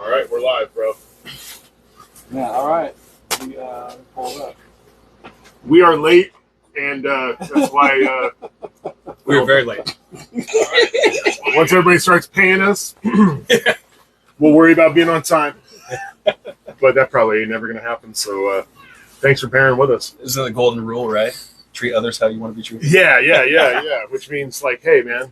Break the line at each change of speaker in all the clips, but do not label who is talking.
All right, we're live, bro.
Yeah, all right. We pulled up.
We are late, and that's why
we were very late.
Once everybody starts paying us, we'll worry about being on time. But that probably ain't never going to happen. So thanks for bearing with us.
Isn't the golden rule, right? Treat others how you want to be treated.
Yeah. Which means, like, hey, man,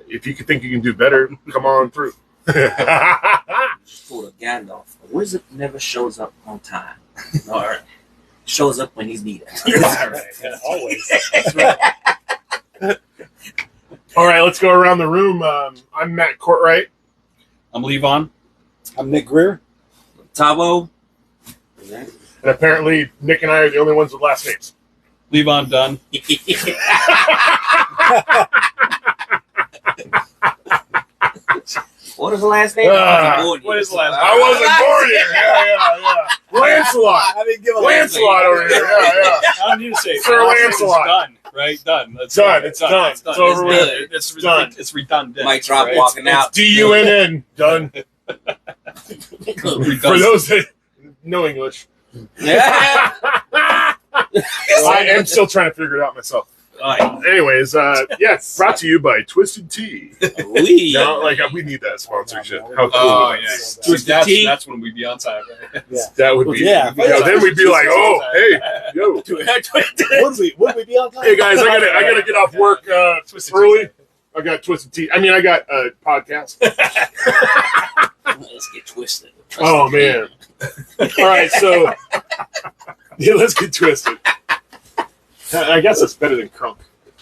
if you think you can do better, come on through.
Pull a Gandalf. A wizard never shows up on time. Or shows up when he's needed.
Right.
Always.
That's right. All right, let's go around the room. I'm Matt Courtwright.
I'm Levon.
I'm Nick Greer.
Tavo.
And apparently, Nick and I are the only ones with last names.
Levon Dunn.
What is the last name?
What is the last name?
I wasn't born here. Yeah. Lancelot.
I didn't give a
Lancelot over here. Yeah.
I don't need to say it.
Sir
My last name is
Lancelot.
Dunn, right? Done.
It's done. It's done. It's over with.
It's
done.
It's redundant.
Mic drop
right?
walking out.
It's D-U-N-N. Done. For those that know English.
Yeah.
I am still trying to figure it out myself. Anyways, brought to you by Twisted Tea. We need that sponsorship. How cool
Oh,
is
yes.
that?
Twisted Tea.
That's when we'd be on time, right?
Yeah.
That would be.
Yeah.
Then we'd be like, oh, hey, yo.
Would we be on time?
Hey guys, I gotta get off work early. I got Twisted Tea. I mean, I got a podcast.
Let's get twisted.
Oh man! All right, so let's get twisted. I guess it's better than crunk.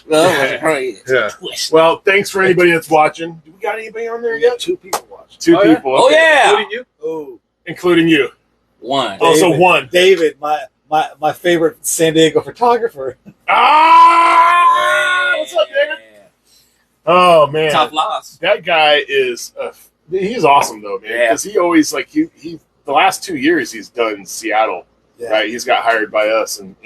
Yeah.
Twist.
Well, thanks for anybody that's watching. Do we got anybody on there
We got
yet?
2 people watching.
Two
Oh, yeah?
people.
Oh
okay.
yeah.
Including you?
Oh,
Including you.
One.
Oh, so
David.
one.
David, my favorite San Diego photographer.
Ah! What's up, David? Oh man,
Top loss.
that guy is he's awesome though, man.
Yeah.
Because he always he the last 2 years he's done Seattle,
Yeah.
right? He's got hired by us and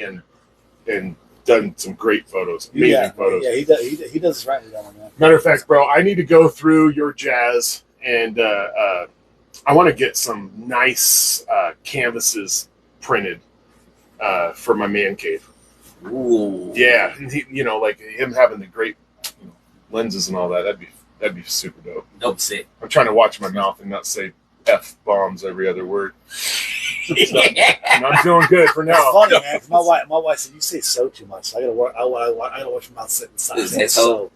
done some great photos, amazing photos.
Yeah, he does his right down, man.
Matter of fact, bro, I need to go through your jazz and I want to get some nice canvases printed for my man cave.
Ooh.
Yeah, and he, like him having the great lenses and all that. That'd be super dope.
Dope sick.
I'm trying to watch my mouth and not say F bombs every other word. And I'm doing good for
It's
now.
funny, man. 'Cause my wife said you say so too much. So I gotta work. I gotta watch my mouth sit inside. So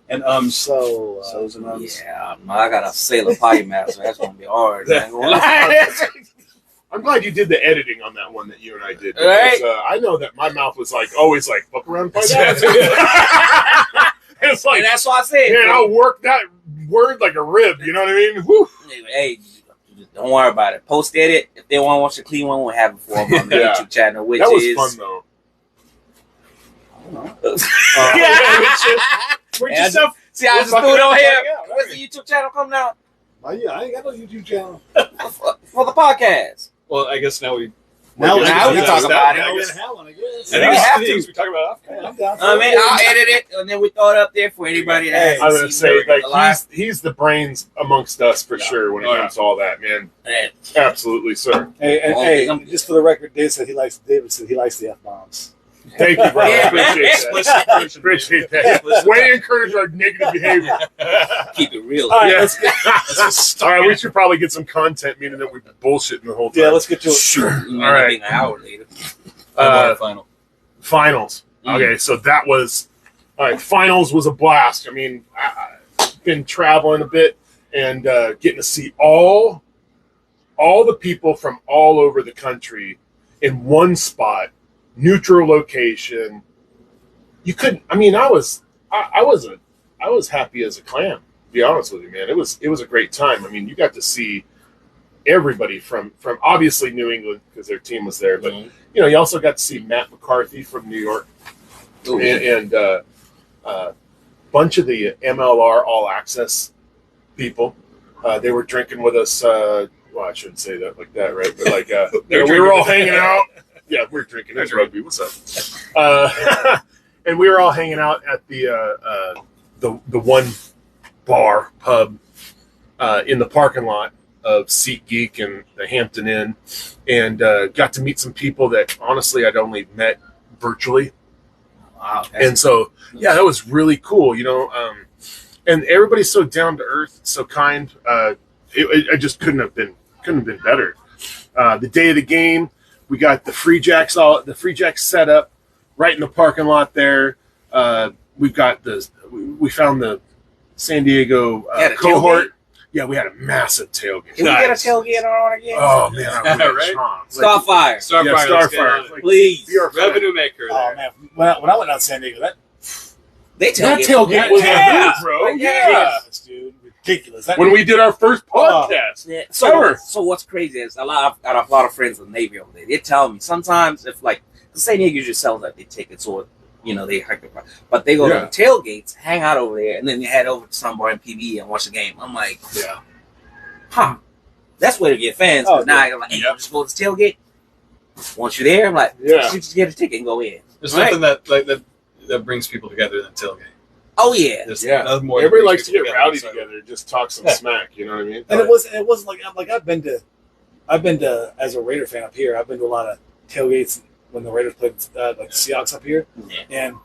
And
so's and ums.
Yeah, I got a sailor potty mouth, so that's gonna be hard.
That-
Man.
I'm glad you did the editing on that one that you and I did. Because,
Right.
I know that my mouth was always fuck around. It's
And that's why I said,
man, I'll work that word like a rib. You know what I mean? Woo.
hey, don't worry about it. Post edit. If they want to watch the clean one, we'll have it for them on the
Yeah.
YouTube channel, which
That was
is
fun though.
We're just so
See, I just threw it on here. Where's the YouTube channel coming out
Oh, yeah, I ain't got no YouTube channel.
for the podcast?
well, I guess now we.
Now we can talk about it.
Now we have one, I guess.
I
We
think it's
have
the
to.
things we talk about off.
Yeah, I'm down for
I mean,
it.
I'll edit it and then we throw it up there for anybody that
I was
hasn't
gonna
seen
say,
the live.
he's the brains amongst us for sure when it
Oh, yeah.
comes to all that, man.
Hey,
Absolutely, sir.
Hey, just for the record, David said he likes the F bombs.
Thank you, bro.
Yeah.
Appreciate that. Appreciate that. Way to encourage our negative behavior.
keep it real.
All right,
Yeah.
let's get
All right, we should probably get some content, meaning that we've been bullshitting the whole time.
let's get to it.
Sure.
You
All right.
being an hour later.
Final.
Finals. Okay, so that was all right. Finals was a blast. I mean, I've been traveling a bit and getting to see all the people from all over the country in one spot, neutral location. You couldn't. I mean, I was happy as a clam. To be honest with you, man, it was a great time. I mean, you got to see everybody from obviously New England because their team was there, but you also got to see Matt McCarthy from New York and bunch of the MLR All Access people. They were drinking with us. Well, I shouldn't say that like that, right? But we were all hanging out. Yeah, we're drinking. There's rugby. What's up? And we were all hanging out at the one bar pub in the parking lot SeatGeek and the Hampton Inn, and got to meet some people that honestly I'd only met virtually.
Wow.
And so, yeah, that was really cool, and everybody's so down to earth, so kind. It just couldn't have been better. The day of the game, we got the free jacks set up right in the parking lot there. We found the San Diego cohort.
Tailgate?
Yeah, we had a massive tailgate.
Can we get a tailgate on again?
Oh man, I really
Right?
strong.
Starfire.
Starfire. Like,
Please.
be our friend.
Revenue maker
Oh
there.
man, when I went down to San Diego, that
They
That tailgate was
yeah.
a move, bro. Yeah.
ridiculous, dude, ridiculous. That,
When we did our first podcast.
Yeah.
Ever.
So what's crazy is I've got a lot of friends in the Navy over there. They tell me sometimes if the San Diego usually sells like they tickets or they hike the price, but they go to the tailgates, hang out over there, and then they head over to some bar in PB and watch the game. I'm like,
Yeah.
huh? That's where to get fans. Because now I'm like, hey,
Yep.
just go to the tailgate. Once you're there, I'm like,
Yeah.
just get a ticket and go in.
There's
Right.
something that brings people together than tailgate.
Oh yeah.
There's
Yeah.
nothing more that
Everybody
brings
likes to
people
get
together
rowdy
than
together, just talk some
Yeah.
smack. You know what I mean?
and it wasn't like I've been to as a Raider fan up here. I've been to a lot of tailgates when the Raiders played like the Seahawks up here,
Yeah.
and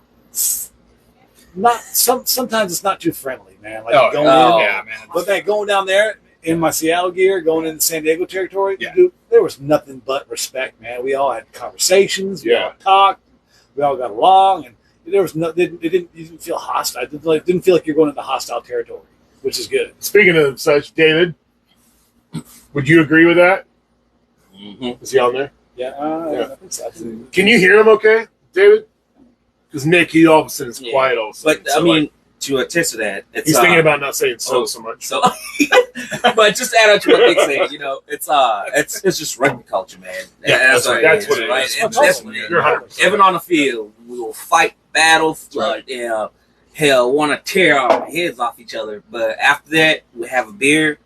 sometimes it's not too friendly, man. Like
Oh,
going
oh.
in,
Yeah, man.
but that going down there in my Seattle gear, going into San Diego territory,
Yeah.
dude, there was nothing but respect, man. We all had conversations, we
Yeah.
all talked, we all got along, and there was you didn't feel hostile. It didn't feel like you're going into hostile territory, which is good.
Speaking of such, David, would you agree with that?
Mm-hmm.
Is he on there?
Yeah,
Yeah.
I think so.
Can you hear him okay, David? Because Nick, he all of a sudden is
Yeah.
quiet all of a sudden.
But
So,
I mean, to attest to that, it's
he's thinking about not saying so much.
So, but just to add on to what Nick said, it's just rugby culture, man.
Yeah, that's what it is.
right?
That's
And
what
that's
it
what
is.
it is.
You're 100%.
Even on the field, we will fight, battle, hell, want to tear our heads off each other. But after that, we have a beer,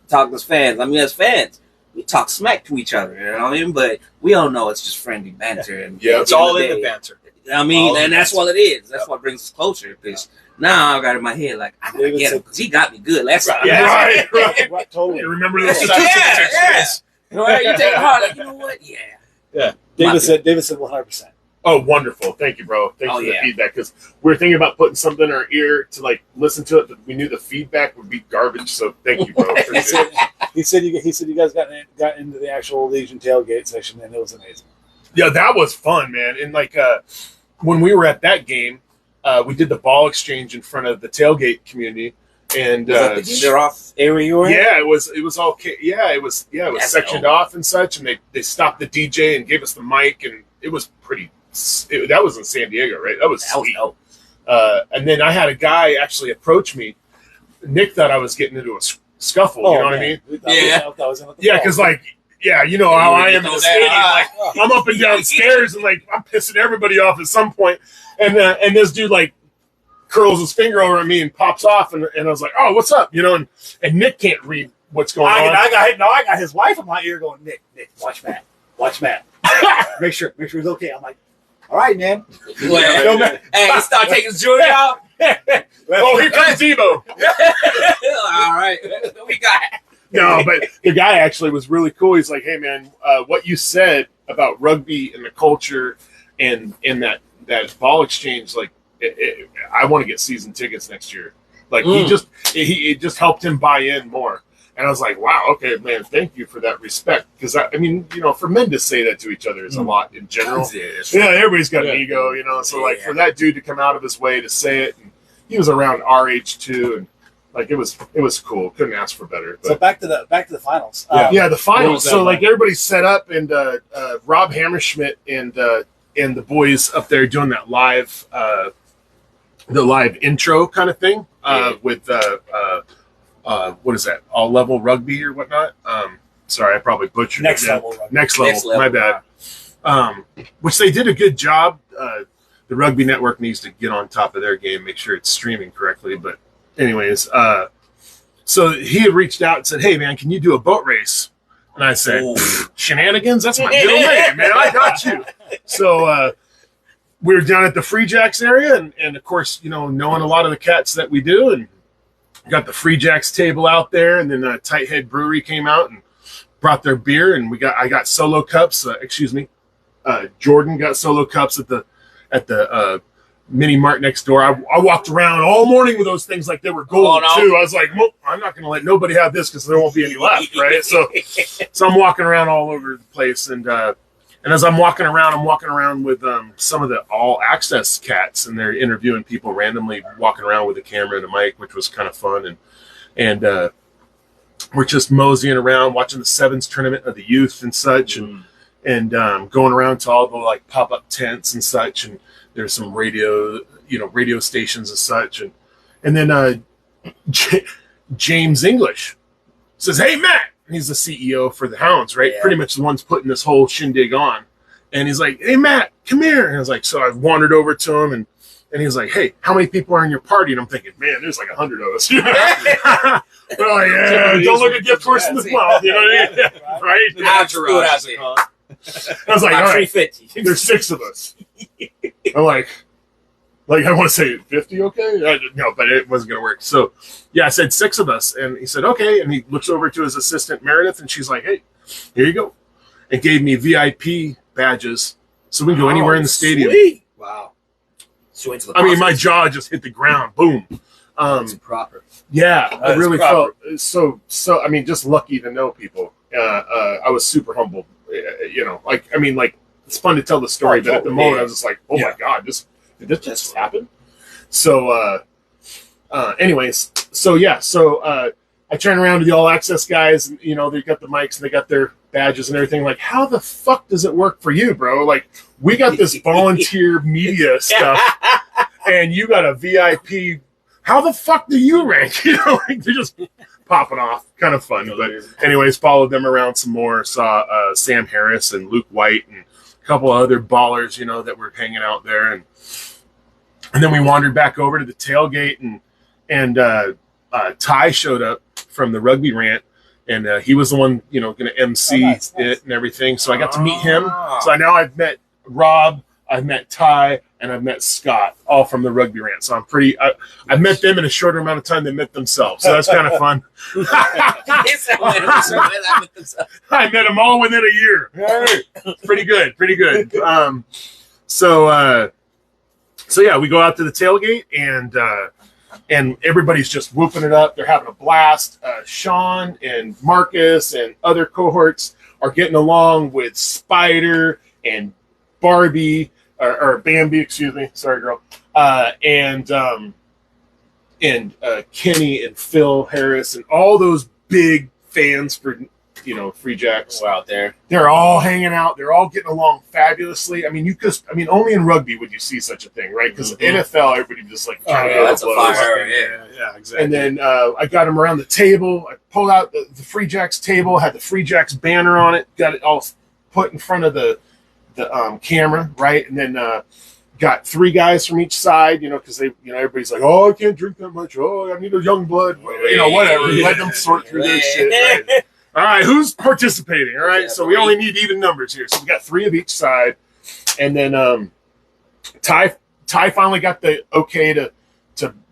talk as fans. I mean, as fans, we talk smack to each other. You know what I mean? But we all know it's just friendly banter. And
Yeah,
at
It's
the end
all
of
in the
day,
banter.
I mean,
All
and
in
that's
the
what it is. That's what brings us closer. Because now I got in my head like I gotta
David
get him
said-
because he got me good last time.
Yeah.
Right.
Right, totally.
You remember those?
Yeah. Right? You take it hard. Like, you know what? Yeah.
David said 100%.
Oh, wonderful. Thank you, bro. Thanks
Oh,
for the
yeah.
feedback. Because we were thinking about putting something in our ear to listen to it, but we knew the feedback would be garbage. So thank you, bro.
He said you guys got into the actual Legion tailgate section, and it was amazing.
Yeah, that was fun, man. And when we were at that game, we did the ball exchange in front of the tailgate community, and
Was that the gear off area you were in?
yeah, it was all it was
That's
sectioned
dope.
off and such, and they stopped the DJ and gave us the mic, and it was pretty. That was in San Diego, right? That was
That was
sweet.
dope.
And then I had a guy actually approach me. Nick thought I was getting into a scuffle. You know what I mean? Yeah, because you know how I am in the stadium. Like, I'm up and down stairs and I'm pissing everybody off at some point. And this dude curls his finger over at me and pops off, and I was like, oh, what's up? You know, and Nick can't read what's going on.
I got his wife in my ear going, Nick, watch Matt. make sure he's okay. I'm like, all right, man.
Well, hey, he start taking his jewelry out.
Oh, here comes Debo.
All right, we got it.
No, but the guy actually was really cool. He's like, hey, man, what you said about rugby and the culture and that ball exchange, I want to get season tickets next year. It just helped him buy in more. And I was like, wow, okay, man, thank you for that respect. Because, for men to say that to each other is a lot in general. Yeah, everybody's got an ego, So, for that dude to come out of his way to say it, and he was around our age, too, and, it was cool. Couldn't ask for better. But.
So back to the finals.
Yeah, the finals. So
like?
everybody's set up, and Rob Hammerschmidt and the boys up there doing that live, the live intro kind of thing with what is that? All level rugby or whatnot. Sorry, I probably butchered
Next
it. Yeah.
level rugby.
Next level.
Next level,
My bad. Which they did a good job. The Rugby Network needs to get on top of their game, make sure it's streaming correctly. But anyways, so he had reached out and said, hey, man, can you do a boat race? And I said, shenanigans? That's my middle name, man. I got you. So we were down at the Free Jacks area, and of course, knowing a lot of the cats that we do, and got the Free Jacks table out there, and then Tight Head Brewery came out and brought their beer, and I got solo cups. Jordan got solo cups at the mini mart next door. I walked around all morning with those things like they were gold too. I was like, well, I'm not going to let nobody have this because there won't be any left, right? So I'm walking around all over the place, and as I'm walking around with some of the All Access cats, and they're interviewing people randomly, walking around with a camera and a mic, which was kind of fun, and we're just moseying around, watching the Sevens tournament of the youth and such, and going around to all the like pop-up tents and such, and there's some radio stations and such, and then James English says, "Hey, Matt," and he's the CEO for the Hounds, right? Yeah. Pretty much the one's putting this whole shindig on, and he's like, "Hey, Matt, come here," and I was like, so I wandered over to him, and he was like, "Hey, how many people are in your party?" And I'm thinking, man, there's like 100 of us. We're like, yeah, don't look a gift horse in the mouth, you know what I mean? Right?
Entourage.
I was like, all right, there's 6 of us. I'm like I want to say 50, okay? No, but it wasn't going to work. So, yeah, I said 6 of us, and he said, okay, and he looks over to his assistant, Meredith, and she's like, hey, here you go, and gave me VIP badges so we can go anywhere in the stadium.
Sweet. Wow. So
I mean, my jaw just hit the ground. Boom.
That's proper.
Yeah, I really felt so. I mean, just lucky to know people. I was super humbled. It's fun to tell the story, but at the moment I was just like, oh my God, did this just happen? So, anyways, I turn around to the All Access guys, and they got the mics and they got their badges and everything. Like, how the fuck does it work for you, bro? Like, we got this volunteer media stuff, and you got a VIP. How the fuck do you rank? They're just popping off. Kind of fun. But anyways, followed them around some more. Saw Sam Harris and Luke White and a couple of other ballers, that were hanging out there. And then we wandered back over to the tailgate, and Ty showed up from the rugby rant, and he was the one, going to MC it and everything. So I got to meet him. So now I've met Rob, I've met Ty, and I've met Scott, all from the rugby rant. So I've met them in a shorter amount of time than they met themselves. So that's kind of fun. I met them all within a year. Pretty good. So yeah, we go out to the tailgate, and everybody's just whooping it up. They're having a blast. Sean and Marcus and other cohorts are getting along with Spider and Barbie, or Bambi, excuse me. Sorry, girl. And Kenny and Phil Harris and all those big fans for, Free Jacks
out there.
They're all hanging out. They're all getting along fabulously. I mean, only in rugby would you see such a thing, right? Because NFL, everybody just like trying to go
that's a fire.
Yeah, exactly. And then I got them around the table. I pulled out the Free Jacks table, had the Free Jacks banner on it, got it all put in front of the camera, right? And then got 3 guys from each side, because they, everybody's like, oh, I can't drink that much. Oh, I need a young blood. Whatever. Let them sort through their shit, right? All right, who's participating? All right, so we only need even numbers here. So we got 3 of each side, and then Ty finally got the okay to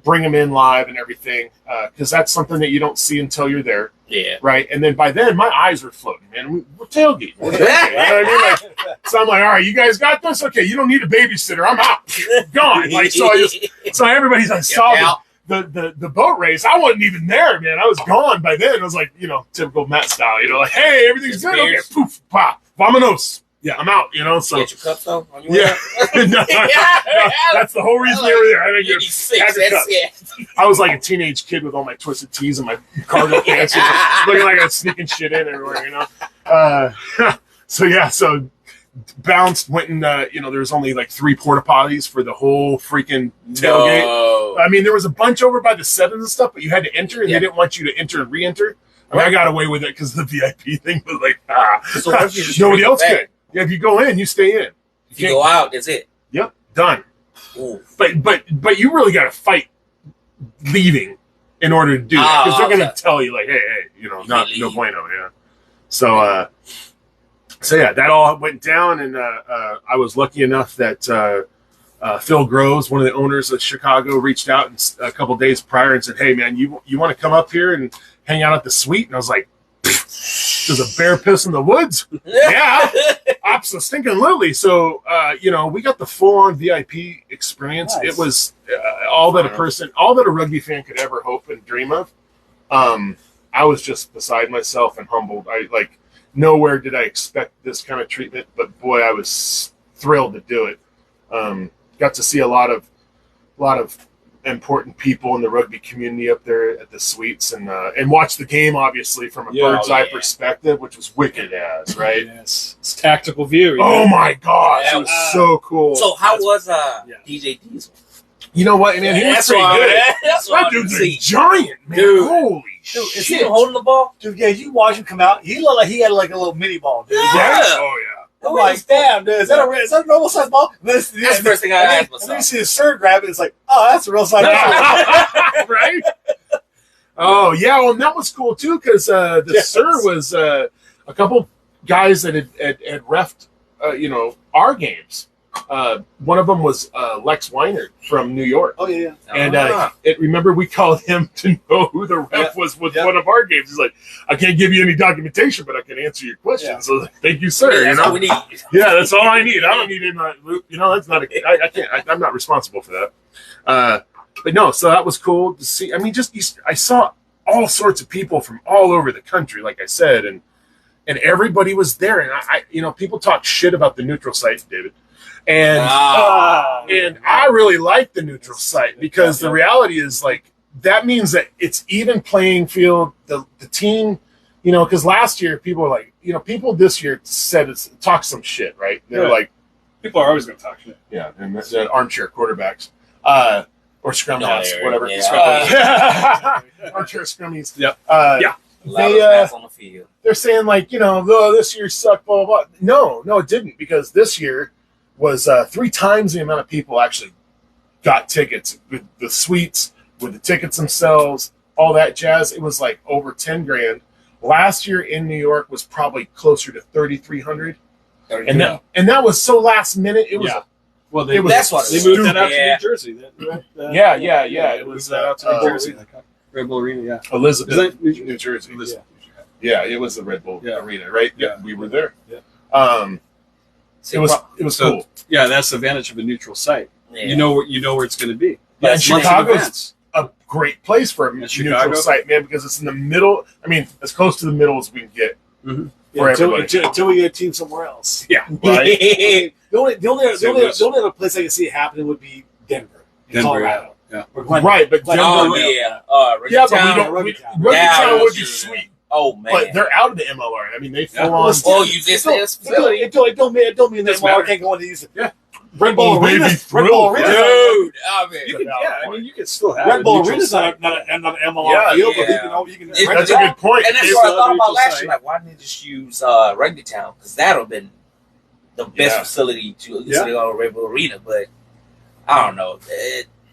bring him in live and everything, because that's something that you don't see until you're there.
Yeah.
Right, and then by then my eyes were floating, man. We're tailgating. You know what I mean? So I'm like, all right, you guys got this? Okay, you don't need a babysitter. I'm out, gone. Like, so everybody's like, saw the boat race. I wasn't even there, man. I was gone by then. I was like, typical Matt style, like, hey, everything's good. Okay, poof, pop, vamonos. Yeah, I'm out, So
get your cups though. On your
no, that's the whole reason they were there. I didn't get cups. I was like a teenage kid with all my twisted tees and my cargo pants, looking like I was sneaking shit in everywhere, So bounced, went and there was only like 3 porta potties for the whole freaking tailgate.
No.
I mean, there was a bunch over by the Sevens and stuff, but you had to enter, and they didn't want you to enter and re-enter. I mean, I got away with it because the VIP thing was like,
So
nobody else could. Yeah, if you go in, you stay in.
If you go out, that's it.
Yep, done.
Ooh.
But you really got to fight leaving in order to do that, because they're going to tell you like, hey, no bueno, yeah. So yeah, that all went down, and I was lucky enough that Phil Groves, one of the owners of Chicago, reached out a couple days prior and said, "Hey, man, you want to come up here and hang out at the suite?" And I was like, "There's a bear piss in the woods." Yeah, absolutely. So, we got the full-on VIP experience.
Nice.
It was all that a rugby fan could ever hope and dream of. I was just beside myself and humbled. Nowhere did I expect this kind of treatment, but boy, I was thrilled to do it. Got to see a lot of important people in the rugby community up there at the suites, and watch the game obviously from a bird's eye perspective, which was wicked as right.
Yes, it's tactical view.
Oh my gosh, it was so cool.
So how was DJ Diesel?
You know what, man? He was pretty good. That dude's a giant, man.
Dude.
Holy
Dude,
shit!
is
He holding the ball?
Dude, yeah, you watch him come out. He looked like he had like a little mini ball, dude.
Yeah.
Oh yeah.
I'm like, damn, dude, is that a normal size ball?
That's the first thing I asked
And then you
myself.
see his shirt grab it, it's like, oh, that's a real size ball.
Right? Oh yeah, well, and that was cool too because the Sir was a couple guys that had refed, our games. One of them was Lex Weiner from New York.
Oh yeah.
And remember, we called him to know who the ref was with one of our games. He's like, I can't give you any documentation, but I can answer your questions.
Yeah.
So thank you, sir.
That's all we need.
Yeah, that's all I need. I don't need any. That's not. I can't. I'm not responsible for that. But no, so that was cool to see. I mean, I saw all sorts of people from all over the country, like I said, and everybody was there. And I people talk shit about the neutral site, David. And I really like the neutral site because the reality is that means that it's even playing field. The team, because last year people were like, people this year said talk some shit, right? They're like,
people are always going to talk shit.
yeah, and that's armchair quarterbacks or scrum halves, whatever.
Yeah.
Armchair scrummies.
Yep.
Loudest on the field.
They're saying this year sucked, blah blah blah. No, it didn't, because this year was 3 times the amount of people actually got tickets with the suites, with the tickets themselves, all that jazz. It was like over 10 grand. Last year in New York was probably closer to 3,300, and that was so last minute. It was.
Well,
they
moved that out to New Jersey.
Yeah. It was
out to New Jersey. Red Bull Arena, yeah.
Elizabeth, New Jersey.
Yeah.
It was the Red Bull Arena, right?
Yeah.
We were there.
Yeah.
It was cool.
Yeah, that's the advantage of a neutral site.
Yeah.
You know where it's going to be.
Yeah, and
That's months in
Chicago's
advance.
a great place for a neutral site, man, because it's in the middle. I mean, as close to the middle as we can get for everybody.
Until we get a team somewhere else.
Yeah.
Right?
The only other place I can see it happening would be Denver, Colorado.
Yeah.
Or Glendale.
Right, but Denver.
Oh yeah.
But we don't.
Rugby
Rugby
Town.
Town would be
that's true.
sweet,
Oh man.
but they're out of the MLR. I mean, they full
Yeah.
on.
Oh, you just said facility.
It don't mean that
Doesn't matter.
I can't go into these.
Yeah.
Red Bull
Oh,
Arena.
baby,
Red Bull
thrilled.
Arena.
Dude, I mean,
You can, you can still have
Red
a
Bull
neutral
Arena is
site.
not an MLR
Yeah,
field,
yeah.
but you can.
It-
That's a good point.
and that's
It's
what I
still
thought
a
about
neutral
last
site.
year. Like, why didn't they just use Rugby Town? Because that would have been the best
Yeah.
facility to at least go to Red Bull Arena. But I don't know.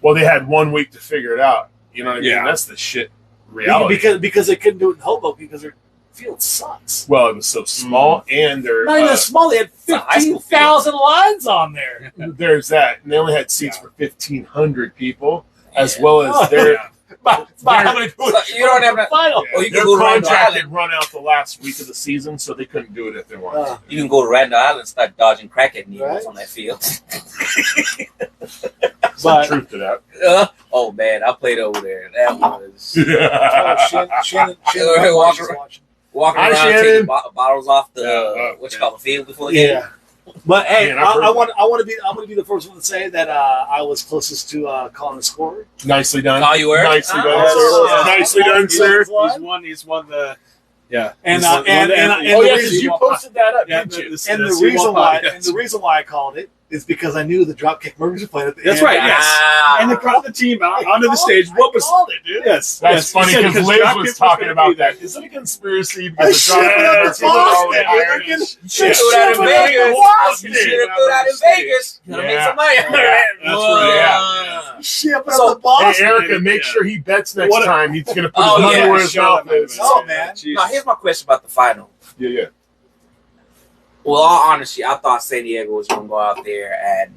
Well, they had 1 week to figure it out. You know what I mean?
Yeah.
That's the shit reality.
because they couldn't do it in Hoboken because their field sucks.
Well, it was so small, and they're
Not even small. They had
a high school
15,000 lines on there.
there's that, and they only had seats for 1,500 people, as
Yeah.
well as their
About how many people
So you don't have that-
final.
Well, you can
their
go to Randall
contract
Island.
had run out the last week of the season, so they couldn't do it if they wanted.
You can go to Randall Island and start dodging crackhead needles
Right.
on that field.
There's some truth to that.
Oh man, I played over there. That was
Shannon
Walker.
is watching.
walking
Hi,
around
Shannon.
taking bottles off the
Yeah,
the field before the game.
Yeah. But hey,
Man, I've heard
I want to be the first one to say that I was closest to calling the score.
Nicely done.
Oh, you were?
Nicely done,
Oh,
sir. Nicely done, sir.
He's won the
And
he's
I-
won
and-
the-
and-
Oh
and
yeah,
the
because
reason
you
why-
posted that up,
Yeah,
didn't you?
And the reason why I called it is because I knew the Dropkick Murphys were playing at the
That's
end.
right, yes.
Ah.
And they brought the team out onto the stage. What was?
I called it, dude?
Yes,
That's
yes.
funny
He said
because Liz
Dropkick
was talking
gonna
about
be there.
that. Is it a conspiracy?
I
Because
should have
Dropkick
been
Murphys
Boston,
are
dude.
Irish.
Freaking-
Should have
Shit,
threw that in
man,
Vegas.
Boston.
You should have threw that in Vegas. Gotta make
Yeah.
some money.
That's
right.
Shit, but
So-
I'm the Boston.
Hey, Erica,
dude.
make sure he bets next
What a-
time. He's going to put
Oh,
his money
yeah.
where his mouth is.
Oh, man.
Jesus.
Now, here's my question about the final.
Yeah.
Well, all honesty, I thought San Diego was going to go out there and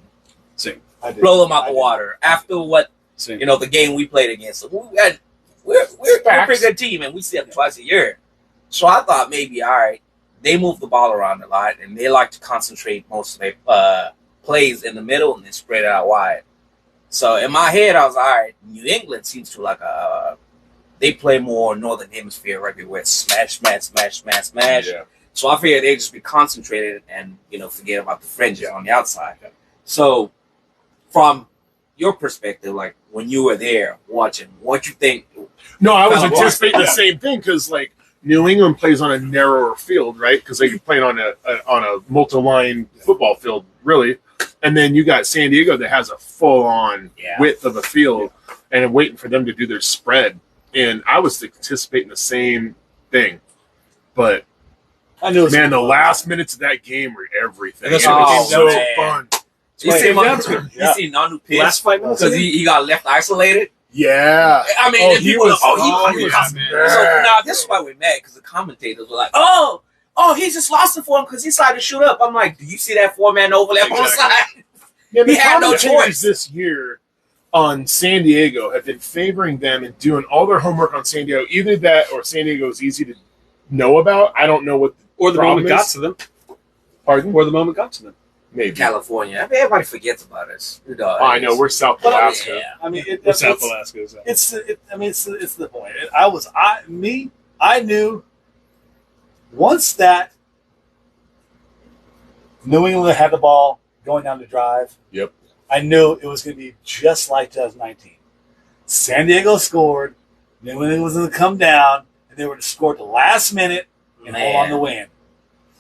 I did.
blow them out
I
the
did.
water. After what,
Same.
the game we played against them. We're a
Facts.
pretty good team, and we see them twice a year. So I thought maybe, all right, they move the ball around a lot, and they like to concentrate most of their plays in the middle and then spread it out wide. So in my head, I was all right. New England seems to like they play more Northern Hemisphere rugby where it's smash, smash, smash, smash, smash.
Yeah.
So I figured they'd just be concentrated and forget about the fringes on the outside. So from your perspective, like when you were there watching, what you think?
No, I was
Well,
anticipating the
yeah.
same thing because like New England plays on a narrower field, right? Because they play on a multi-line football field, really. And then you got San Diego that has a full-on width of a field, and waiting for them to do their spread. And I was anticipating the same thing, but
I knew it was
man, the
gonna be
last minutes of that game were everything.
And that's
It
what it
was
came down
so
to.
fun.
You
Right,
see,
yeah.
you see Nanu pissed
Last 5 minutes.
because he got left isolated.
Yeah.
I mean,
Oh,
and
he
people
was-
were like, he
was
was
mad.
So now this is why we're mad because the commentators were like, oh, he just lost it for him because he decided to shoot up. I'm like, do you see that 4-man overlap on the
Exactly.
side?
Yeah, the
He had no
commentators
choice.
this year on San Diego have been favoring them and doing all their homework on San Diego. Either that or San Diego is easy to know about. I don't know what
Or the
problem
moment got
is.
to them.
Pardon?
Or the moment got to them.
Maybe.
California. I mean, everybody forgets about us.
I know we're South
But,
Alaska.
Yeah.
I mean,
Or South Alaska. Is that?
it's the point. I knew once that New England had the ball going down the drive.
Yep.
I knew it was going to be just like 2019. San Diego scored. New England was going to come down, and they were to score at the last minute and hold on to win.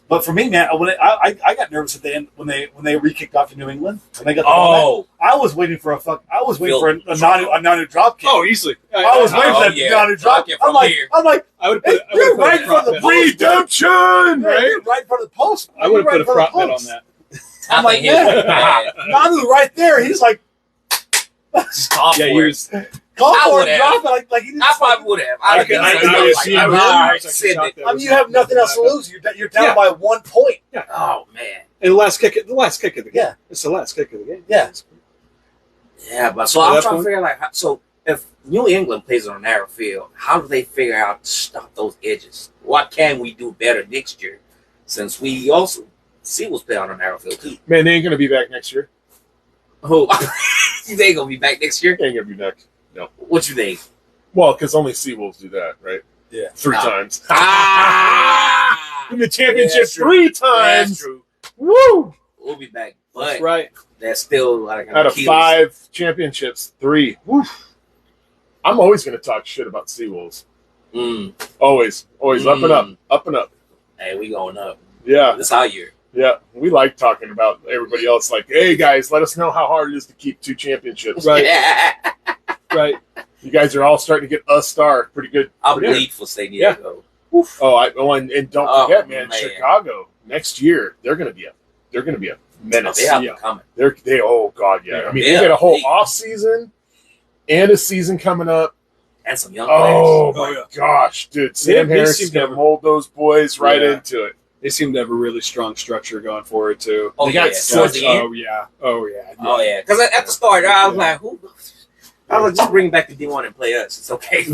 But for me, man, I got nervous at the end when they re-kicked off to New England. When they got the ball back. I was waiting for a non drop kick.
Oh, easily.
I was waiting for that non drop kick. I'm like,
I would
hey,
put.
you're right in front of the post.
Redemption!
Right? Right in front of the post.
I would have
You're
put a
right in front
prop
of the
bet on
post.
that.
I'm like,
yeah.
Nanu right there. He's like,
Just call
Yeah,
for
he
it.
was.
call
I
for
would
it,
have.
drop it. Like he didn't.
I probably would have.
I could- I could see
Send it.
I mean, you have nothing else to lose. You're down by 1 point.
Oh man.
And the last kick of the game.
Yeah.
It's the last kick of the game.
Yeah.
Yeah, but so
At
I'm
that
trying to
point-
figure like so if New England plays on a narrow field, how do they figure out to stop those edges? What can we do better next year? Since we also Seawall's play on a narrow field too.
Man, they ain't going to be back next year.
Who they ain't gonna be back next year?
They ain't going to be back.
What you think?
Well, because only Seawolves do that, right?
Yeah.
3
Ah.
times.
Ah,
In the championship
Yeah, that's true.
3
that's
times.
true.
Woo!
We'll be back,
That's
but
right.
that's still like an
Out of
Achilles.
5 championships, 3. Woof. I'm always going to talk shit about Seawolves.
Mm.
Always. Up and up. Up and up.
Hey, we going up.
Yeah.
This our year.
Yeah. We like talking about everybody else. Like, hey, guys, let us know how hard it is to keep 2 championships.
Right.
Yeah.
Right.
You guys are all starting to get a star. Pretty good.
I'll
Pretty good.
bleed for San Diego.
And don't
Oh,
forget, man,
man.
Chicago next year, they're going to be a
Oh,
menace.
they have
Yeah.
them coming.
They oh god, yeah. I mean,
Yeah.
they got a whole
They-
off season and a season coming up.
And some young
Oh
players.
my gosh, dude! Sam
They
Harris
seem
is
to
gonna
have-
mold those boys right
Yeah.
into it.
They seem to have a really strong structure going forward too.
Oh,
They got
yeah.
such-
Towards the end.
Oh yeah. Oh yeah.
Oh yeah, because at the start I was
Yeah.
like, "Who?" I was like, "Just bring back the D1 and play us. It's okay."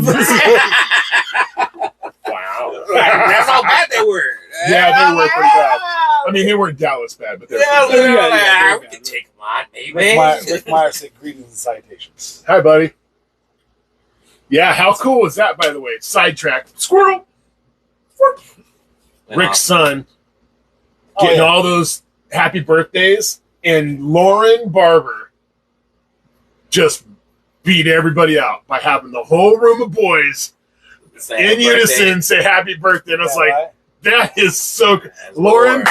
Wow.
That's how bad they were.
Yeah, they were pretty bad. I mean, they weren't Dallas bad, but they're
Yeah,
pretty bad.
yeah,
we can take them on, baby.
Rick Meyer said greetings and salutations.
Hi, buddy. Yeah, how cool was that, by the way? Sidetrack. Squirrel. Rick's son getting all those happy birthdays, and Lauren Barber just beat everybody out by having the whole room of boys in unison say happy birthday. And I was like, that is so good. Lauren,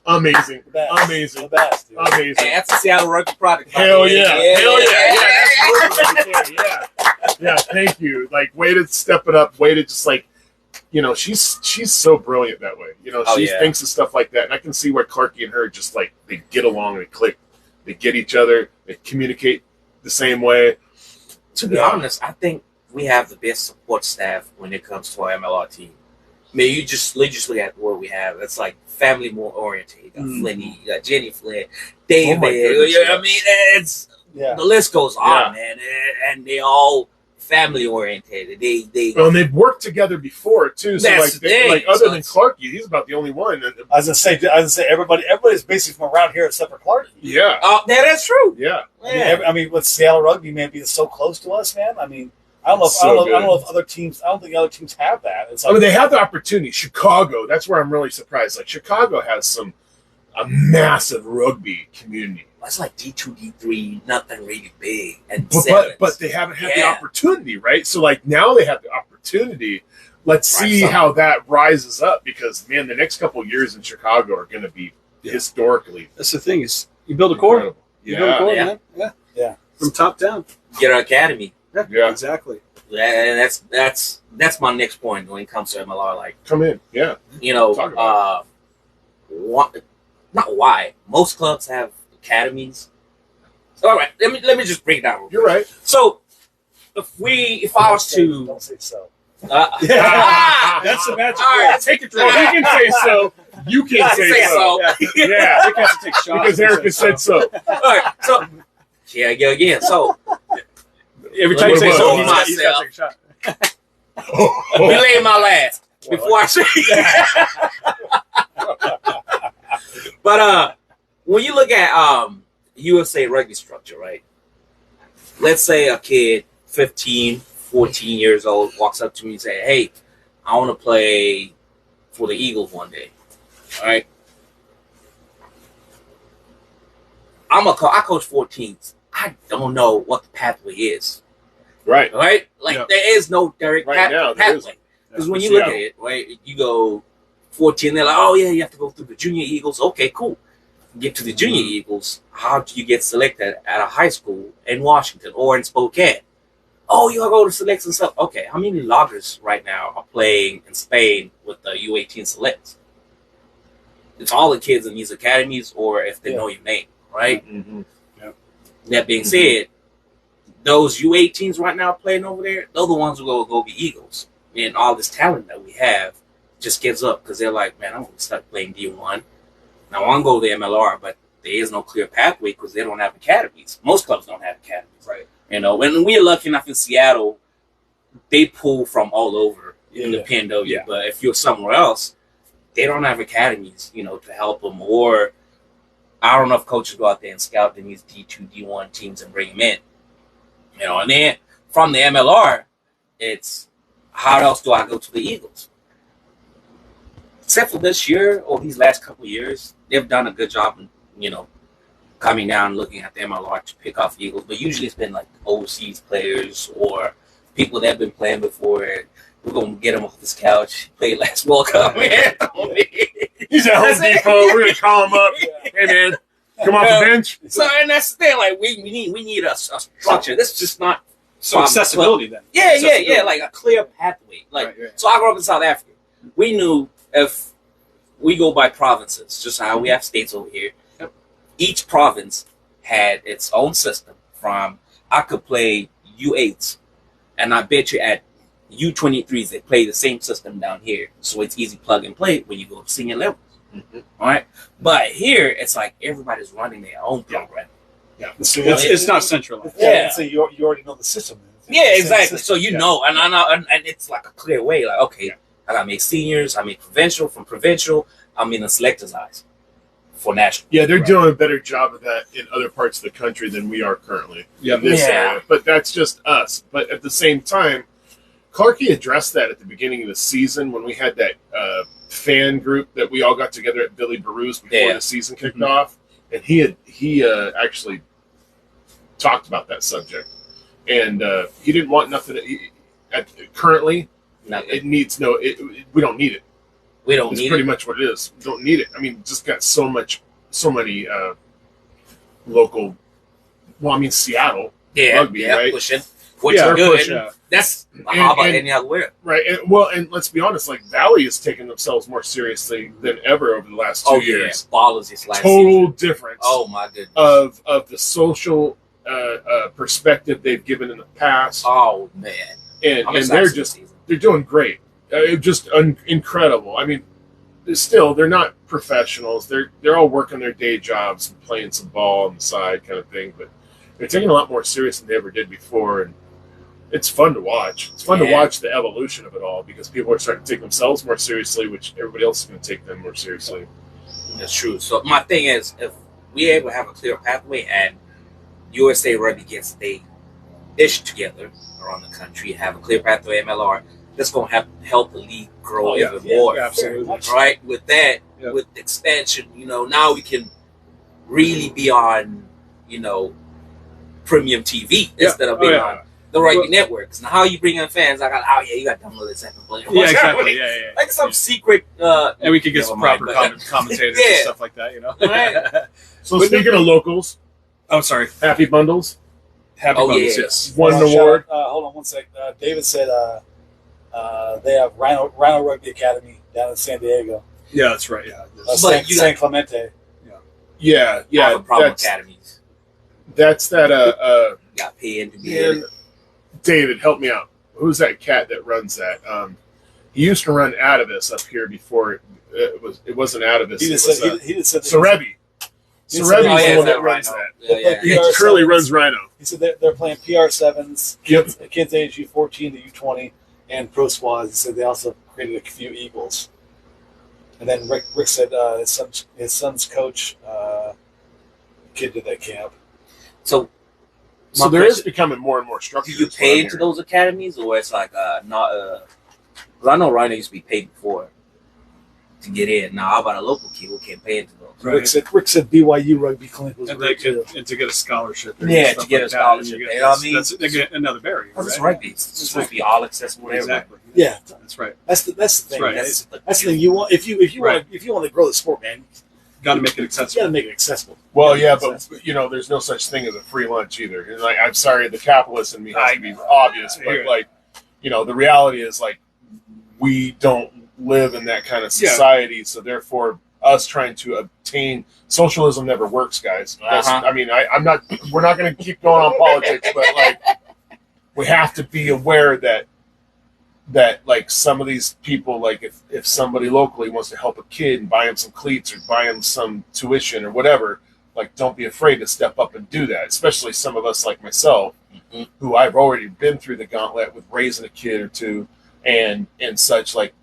amazing.
The best.
Amazing.
The best. Dude.
Amazing.
Hey, that's a Seattle rugby product. by the
Hell
way.
yeah. Hell yeah. Yeah, that's right there. Yeah, thank you. Like, way to step it up. Way to just like, she's so brilliant that way. She thinks of stuff like that. And I can see where Clarky and her just like, they get along, they click, they get each other, they communicate the same way.
To be honest, I think we have the best support staff when it comes to our MLR team. Man, you just look at what we have. It's like family more oriented. You got Flynn, you got Jenny Flynn, David.
goodness,
You know what I mean? It's
Yeah.
the list goes on, man, and they all family oriented.
Well, and they've worked together before too. So
That's the thing.
like other
So
than
it's-
Clarkie, he's about the only one.
I was gonna say everybody's basically from around here except for Clark.
Yeah,
Oh, that's true.
yeah.
I mean, with Seattle rugby, man, being so close to us, man. I mean, I don't know.
So
I don't know
good.
if other teams. I don't think other teams have that. It's
I mean, they have the opportunity. Chicago, that's where I'm really surprised. Like Chicago has a massive rugby community,
It's like D2, D3, nothing really big, and
but they haven't had the
Yeah.
opportunity, right? So like now they have the opportunity. Let's see
Rise up.
how that rises up because man, the next couple of years in Chicago are going to be historically
That's the thing is you build a core.
incredible.
You build a
Yeah,
core,
Yeah.
man. Yeah.
Yeah.
From top down.
get our academy.
Yeah.
Exactly.
And that's my next point when it comes to MLR. Like,
come in. Yeah,
you know,
Talk about
not why most clubs have academies. So, all right, let me just break it down. real quick.
you're right.
So if I was to
don't say so.
That's the magic
All
word.
right,
Take it
Well, he can say so. You can say so.
Yeah.
Yeah,
Rick has to take shots.
because Erica said so.
All right, so here I go again. So
Every time you
What
say
about
so,
myself?
he's got to take a shot.
relay my last before I say. But when you look at USA rugby structure, right? Let's say a kid, 15, 14 years old, walks up to me and say, "Hey, I want to play for the Eagles one day." All right. I coach 14s. I don't know what the pathway is.
Right.
Right? Like
Yeah.
there is no direct
Right now, there
pathway.
isn't.
Because when
Yeah.
you look at it, right, you go 14, they're like, oh yeah, you have to go through the junior Eagles. Okay, cool. Get to the junior Eagles. How do you get selected at a high school in Washington or in Spokane? Oh, you gotta go to selects and stuff. Okay, how many loggers right now are playing in Spain with the U18 selects? It's all the kids in these academies, or if they know your name, right?
Mm-hmm.
That being said, those U18s right now playing over there, they're the ones who go be Eagles. And all this talent that we have just gives up because they're like, man, I'm going to start playing D1. Now, I want to go to the MLR, but there is no clear pathway because they don't have academies. Most clubs don't have academies.
Right.
You know, and we're lucky enough in Seattle, they pull from all over in the PNW.
Yeah.
But if you're somewhere else, they don't have academies, you know, to help them. Or I don't know if coaches go out there and scout them these D2, D1 teams and bring them in. You know, and then from the MLR, it's how else do I go to the Eagles? Except for this year or these last couple of years, they've done a good job in, you know, coming down and looking at the MLR to pick off Eagles. But usually it's been like overseas players or people that have been playing before. We're going to get him off this couch. Played last World Cup, man.
He's at Home Depot. We're gonna call him up. Hey man, come off the bench.
So, and that's the thing. Like, we need a structure. This is just not.
So accessibility then.
Yeah, like a clear pathway. Like,
Right.
so I grew up in South Africa. We knew if we go by provinces, just how we have states over here.
Yep.
Each province had its own system. From I could play U8s, and I bet you at U23s they play the same system down here, so it's easy plug and play when you go to senior levels.
Mm-hmm.
All right, but here it's like everybody's running their own program.
Yeah.
So
It's not centralized.
Yeah.
So you already know the system.
Yeah,
It's the same
exactly.
system.
So you know, and it's like a clear way. Like, okay, I got to make seniors. I make provincial. From provincial, I'm in the selectors' eyes for national.
Yeah, they're doing a better job of that in other parts of the country than we are currently in this
Yeah.
area. But that's just us. But at the same time, Clarkie addressed that at the beginning of the season when we had that fan group that we all got together at Billy Baroo's before the season kicked off, and he actually talked about that subject, and he didn't want nothing. Currently,
Nothing.
it needs no. We don't need it.
We don't
It's
need
pretty
it.
much what it is. We don't need it. I mean, just got so many local. Well, I mean, Seattle,
Yeah,
rugby, right?
pushing, which
Yeah,
is good.
pushing.
That's how about
and-
any other where?
right? And let's be honest, like Valley has taken themselves more seriously than ever over the last 2 years.
Yeah, ballers this last
Total
season.
difference.
Oh my goodness.
Of the social perspective they've given in the past,
Oh man,
and
I'm
they're
excited
just
this season.
they're doing great. just incredible. I mean, still, they're not professionals. They're all working their day jobs and playing some ball on the side kind of thing, but they're taking it a lot more serious than they ever did before, and it's fun to watch. It's fun to watch the evolution of it all because people are starting to take themselves more seriously, which everybody else is going to take them more seriously.
That's true. So my thing is, if we able to have a clear pathway and USA Rugby gets the ish together around the country, have a clear pathway MLR, that's going to help the league grow even more.
Yeah, absolutely.
Right? With that,
Yeah.
with expansion, now we can really be on, premium TV instead of being on the rugby networks. Now, how you bring in fans? You got to download this app and play.
Yeah, exactly. Yeah.
Like some secret.
And we could get some proper commentators and stuff like that,
Right.
So speaking of locals,
Oh, sorry.
Happy Bundles,
Happy
Oh,
Bundles,
yeah.
yes.
won an
Shout
award.
out, hold on one sec. David said they have Rhino Rugby Academy down in San Diego.
Yeah, that's right. Yeah.
But you
San Clemente.
Yeah,
I have a problem with academies.
That's that.
You got paid to be in
Man,
it.
David, help me out. Who's that cat that runs that? He used to run Atavis up here before it wasn't Atavis.
He
It
just
was
said he just said that
Serebi.
He said-
Serebi's
Oh, yeah,
the one
that
that runs
Rhino.
that.
Yeah.
He
PR
currently
sevens.
runs Rhino.
He said they're playing PR7s,
Yep.
kids age U14 to U20, and pro squads. He said they also created a few Eagles. And then Rick said his son's coach kid did that camp.
So
So there is becoming more and more
do
structure.
you pay into those academies, or it's like not? Because I know Rhino used to be paid before to get in. Now, how about a local kid who can't pay into those?
Right.
Rick said BYU rugby clinic was
And
really
they could,
good.
and to get a scholarship. and
Yeah,
stuff
to get a
like that,
scholarship,
and
you know what I mean?
That's they get another barrier.
Because it's
right?
rugby. It's supposed to be all accessible. to everyone.
Exactly.
Yeah,
That's right.
that's the thing.
right.
That's the thing. You want if you
Right.
want to grow the sport, man,
Got to make it
you got
accessible.
to make it accessible.
Well, yeah, but there's no such thing as a free lunch either. And like, I'm sorry, the capitalist in me has to be obvious,
I hear
but
it.
the reality is like we don't live in that kind of society, so therefore, us trying to obtain socialism never works, guys. I mean, I'm not. We're not going to keep going on politics, but like we have to be aware that like some of these people, like if somebody locally wants to help a kid and buy him some cleats or buy him some tuition or whatever, like don't be afraid to step up and do that. Especially some of us like myself, who I've already been through the gauntlet with raising a kid or two and such. Like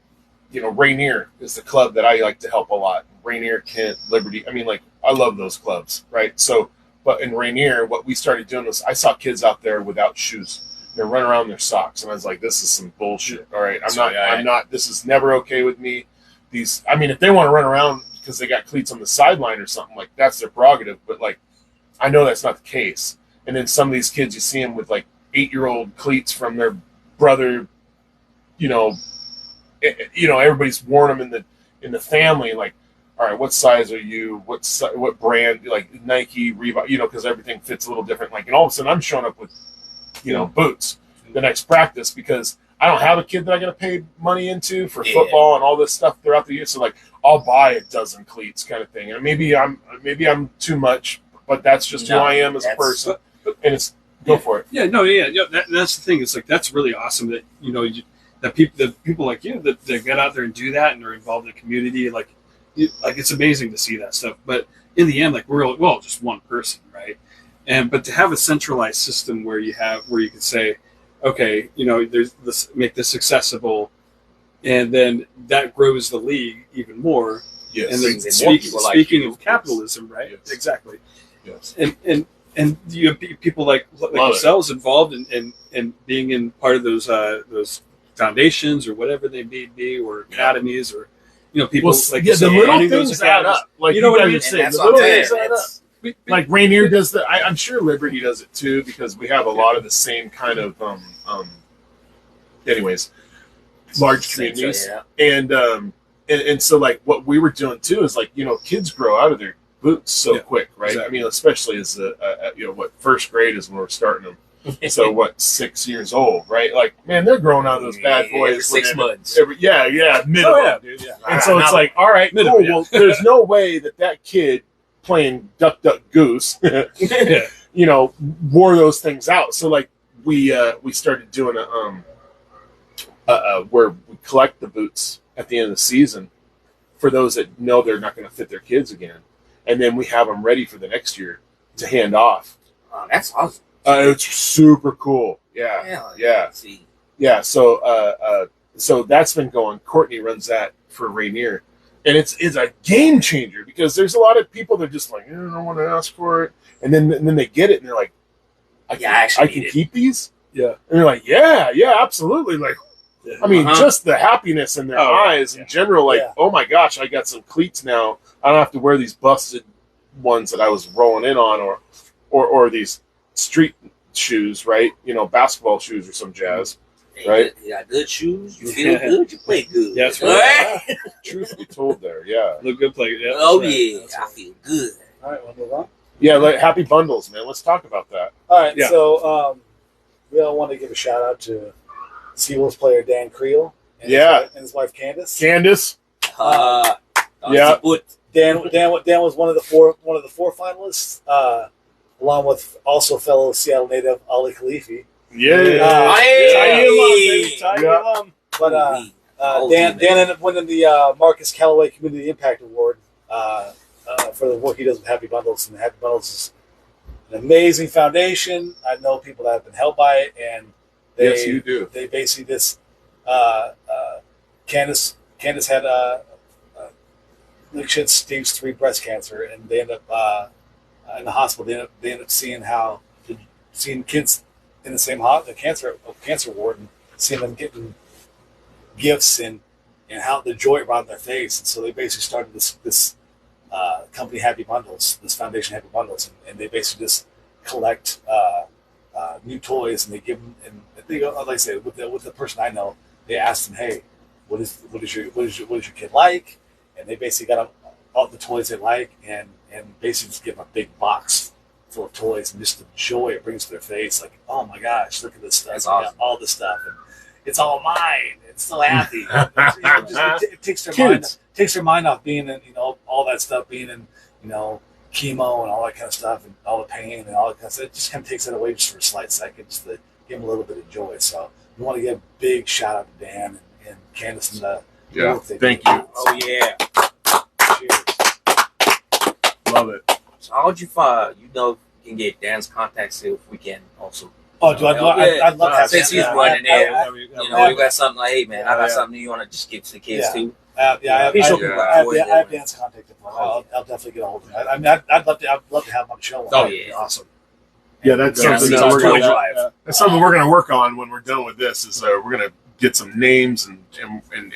Rainier is the club that I like to help a lot. Rainier, Kent, Liberty. I mean, like I love those clubs, right? So, but in Rainier, what we started doing was I saw kids out there without shoes. They're running around in their socks, and I was like, "This is some bullshit." All right, I'm not. This is never okay with me. If they want to run around because they got cleats on the sideline or something, like that's their prerogative. But like, I know that's not the case. And then some of these kids, you see them with like 8-year-old cleats from their brother. Everybody's worn them in the family. Like, all right, what size are you? What brand? Like Nike, Reebok. Because everything fits a little different. Like, and all of a sudden, I'm showing up with boots the next practice because I don't have a kid that I got to pay money into for football and all this stuff throughout the year. So like, I'll buy a dozen cleats kind of thing. And maybe I'm too much, but that's just who I am as a person. And it's go for it.
Yeah, that's the thing. It's like that's really awesome that that people like you that get out there and do that and are involved in the community. Like it's amazing to see that stuff. But in the end, like we're just one person, right? But to have a centralized system where you can say, okay, make this accessible, and then that grows the league even more.
Yes.
And then
Brings in more people like
speaking
you,
of capitalism, right?
Yes.
Exactly.
Yes.
And you have people like yourselves involved in being in part of those foundations or whatever they may be, or academies, or people like
the little
running those
things add
academies.
up. Like
what I
guys
mean?
are saying,
That's
the
what I'm
little
saying.
things add up. Like Rainier does that. I'm sure Liberty does it too because we have a lot of the same kind of anyways, large communities. And so like what we were doing too is like kids grow out of their boots so quick, right?
Exactly.
I mean, especially as first grade is when we're starting them. So 6 years old, right? Like man, they're growing out of those bad boys.
6 months.
Minimum.
Oh yeah, dude. Yeah.
And so it's like, all right,
Minimum,
cool. Well, there's no way that kid playing Duck Duck Goose, wore those things out. So like we started doing where we collect the boots at the end of the season for those that know they're not going to fit their kids again, and then we have them ready for the next year to hand off.
That's awesome.
It's super cool. Yeah.
See.
Yeah. So that's been going. Courtney runs that for Rainier, and it's a game changer because there's a lot of people that are just like, I don't want to ask for it, and then they get it and they're like, I can keep these.
Yeah.
And they're like, yeah, absolutely. Like, I mean, just the happiness in their eyes in general. Like, oh my gosh, I got some cleats now. I don't have to wear these busted ones that I was rolling in on, or these street shoes, right? Basketball shoes or some jazz, right?
You got good shoes. You feel good. You play good.
That's right.
Truth be told, there, yeah.
Look good play. Yeah,
Oh
right.
yeah, I feel good.
All right, we'll move on.
Yeah, like happy bundles, man. Let's talk about that.
All right,
Yeah.
so we all want to give a shout out to Seawall's player Dan Creel and his wife Candace.
Candace.
Yeah.
Dan was one of the four finalists, along with also fellow Seattle native Ali Khalifi.
Yeah.
Hey!
Tie him alum. But Dan ended up winning the Marcus Callaway Community Impact Award for the work he does with Happy Bundles. And Happy Bundles is an amazing foundation. I know people that have been helped by it, and
Yes, you do.
They basically just Candace had she had stage 3 breast cancer, and they end up in the hospital. They end up seeing kids in the same cancer ward, and seeing them getting gifts and how the joy it brought in their face. And so they basically started this company, Happy Bundles, this foundation, Happy Bundles, and they basically just collect new toys, and they give them. And they go, like I said, with the person I know, they asked them, "Hey, what is your kid like?" And they basically got all the toys they like, and basically just give them a big box full of toys, and just the joy it brings to their face. Like, oh my gosh, look at this stuff!
That's awesome.
All this stuff, and it's all mine. It's so happy. It takes their mind off being in, all that stuff, being in, chemo and all that kind of stuff, and all the pain and all that kind of stuff. It just kind of takes it away just for a slight second, just to give them a little bit of joy. So we want to give a big shout out to Dan and Candace and the work they
Thank
do.
you.
Oh yeah.
Cheers.
Love it.
So how would you find? You can get Dan's contacts if we can also.
Oh, dude, I'd love to have
Since he's
Dan.
running there,
I mean,
we got something like, hey man, I got something you want to just give to the kids too.
I have Dan's contact info. I'll definitely get a hold of him. I mean, I'd love to have him on the show.
Oh yeah,
awesome.
Yeah, that's
Yeah,
something
it's
that we're
totally
gonna
drive.
That's something we're going to work on when we're done with this. Is we're going to get some names and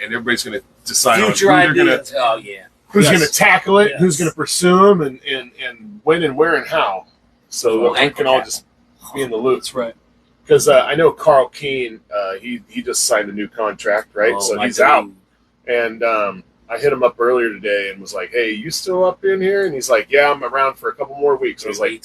everybody's going to decide
Future
on who
ideas.
Oh yeah.
who's
Yes.
going to tackle it,
Yes.
who's going to pursue them, and when and where and how, so that we can all just be in the loop.
That's right.
Because I know Carl Keene, he just signed a new contract, right?
Oh,
so
my
he's
dude.
out, and I hit him up earlier today and was like, "Hey, you still up in here?" And he's like, "Yeah, I'm around for a couple more weeks." I was like,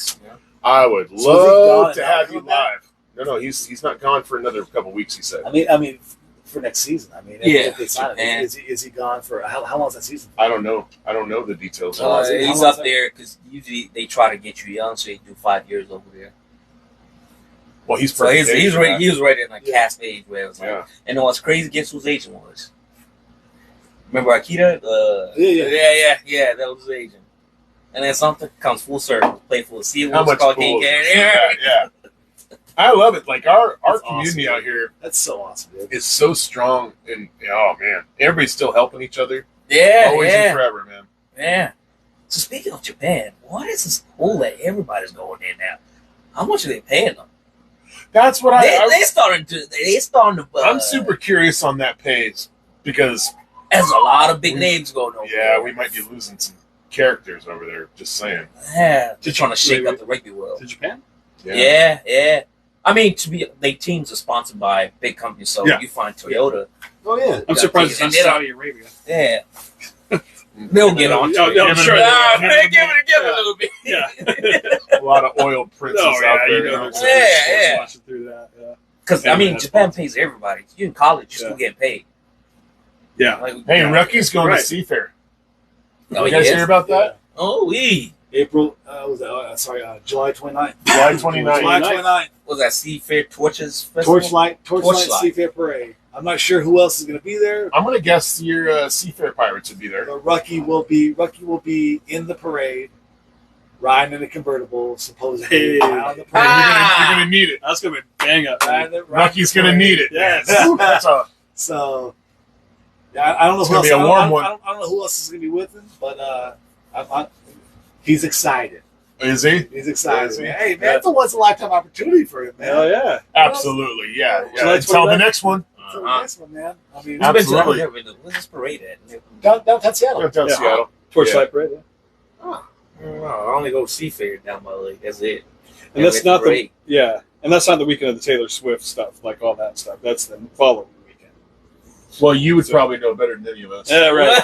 I would
So is he
love
gone
to
now?
have you live. No, he's not gone for another couple weeks. He said.
I mean, for next season. I mean, if they sign
Japan.
him, is he gone for how long is that season?
I don't know. I don't know the details.
How long is it?
He's
How long
up there because usually they try to get you young, so you do 5 years over there.
Well, he's
So
perfect.
he's
age for
ready.
that.
He was ready in like cast age where it was like,
Yeah.
and what's crazy? Guess whose agent was? Remember Akita? Yeah. That was his agent. And then something comes full circle. Play for the Seawall.
How much
called
cool
King
is
Karen.
that? Yeah. I love it. Like our
That's
community
awesome,
out here
That's so awesome, dude.
is so strong, and oh man, everybody's still helping each other.
Yeah,
Always
yeah,
and forever, man.
yeah. So speaking of Japan, what is this pool that everybody's going in now? How much are they paying them?
That's what
They starting to.
I'm super curious on that page because
There's a lot of big names going over.
yeah, we might be losing some characters over there. Just saying.
Yeah, they're trying to shake up the rugby world.
To Japan?
Yeah. I mean, they teams are sponsored by big companies, so
Yeah.
you find Toyota.
Oh yeah.
I'm surprised it's not
And they don't-
Saudi Arabia.
Yeah, they'll get on.
Oh, no, I'm sure.
Give it a little bit.
Yeah.
A lot of oil princes
Oh,
out
yeah,
there.
you know.
man.
Yeah.
Watching through that. Yeah.
Because I mean, Japan pays everybody. You in college, you're still getting paid.
Yeah.
Like,
Hey, Rookies going
Right.
to Seafair.
oh,
You guys
yes.
hear about that?
Oh,
April July 29th.
July 29th.
July 29th.
was that Seafair Torches Festival?
Torchlight
Torchlight.
Seafair Parade. I'm not sure who else is going to be there.
I'm gonna guess your Seafair Pirates would be there.
But Rucky will be in the parade, riding in a convertible, supposedly.
Hey.
Around the
You're
parade.
gonna need it.
That's gonna be bang up.
Rocky's gonna need it.
Yes.
That's a,
So, yeah, I don't know
It's
who
gonna
else.
be a warm one.
I don't know who else is going to be with him, but he's excited.
is he?
He's excited.
Is he?
Man. Hey, man, it's a once in a lifetime opportunity for him, man.
Hell yeah.
Absolutely, yeah.
July
Until the
29th.
next one.
It's a nice one, man. I mean,
Absolutely.
Where's this parade at?
downtown Seattle.
Downtown
Yeah.
Seattle.
Torchlight Parade. Yeah.
Oh, I only go Seafair down my leg. That's it.
And that's not
parade.
and that's not the weekend of the Taylor Swift stuff, like all that stuff. That's the following weekend.
Well, you would probably know better than any of us.
Yeah, right.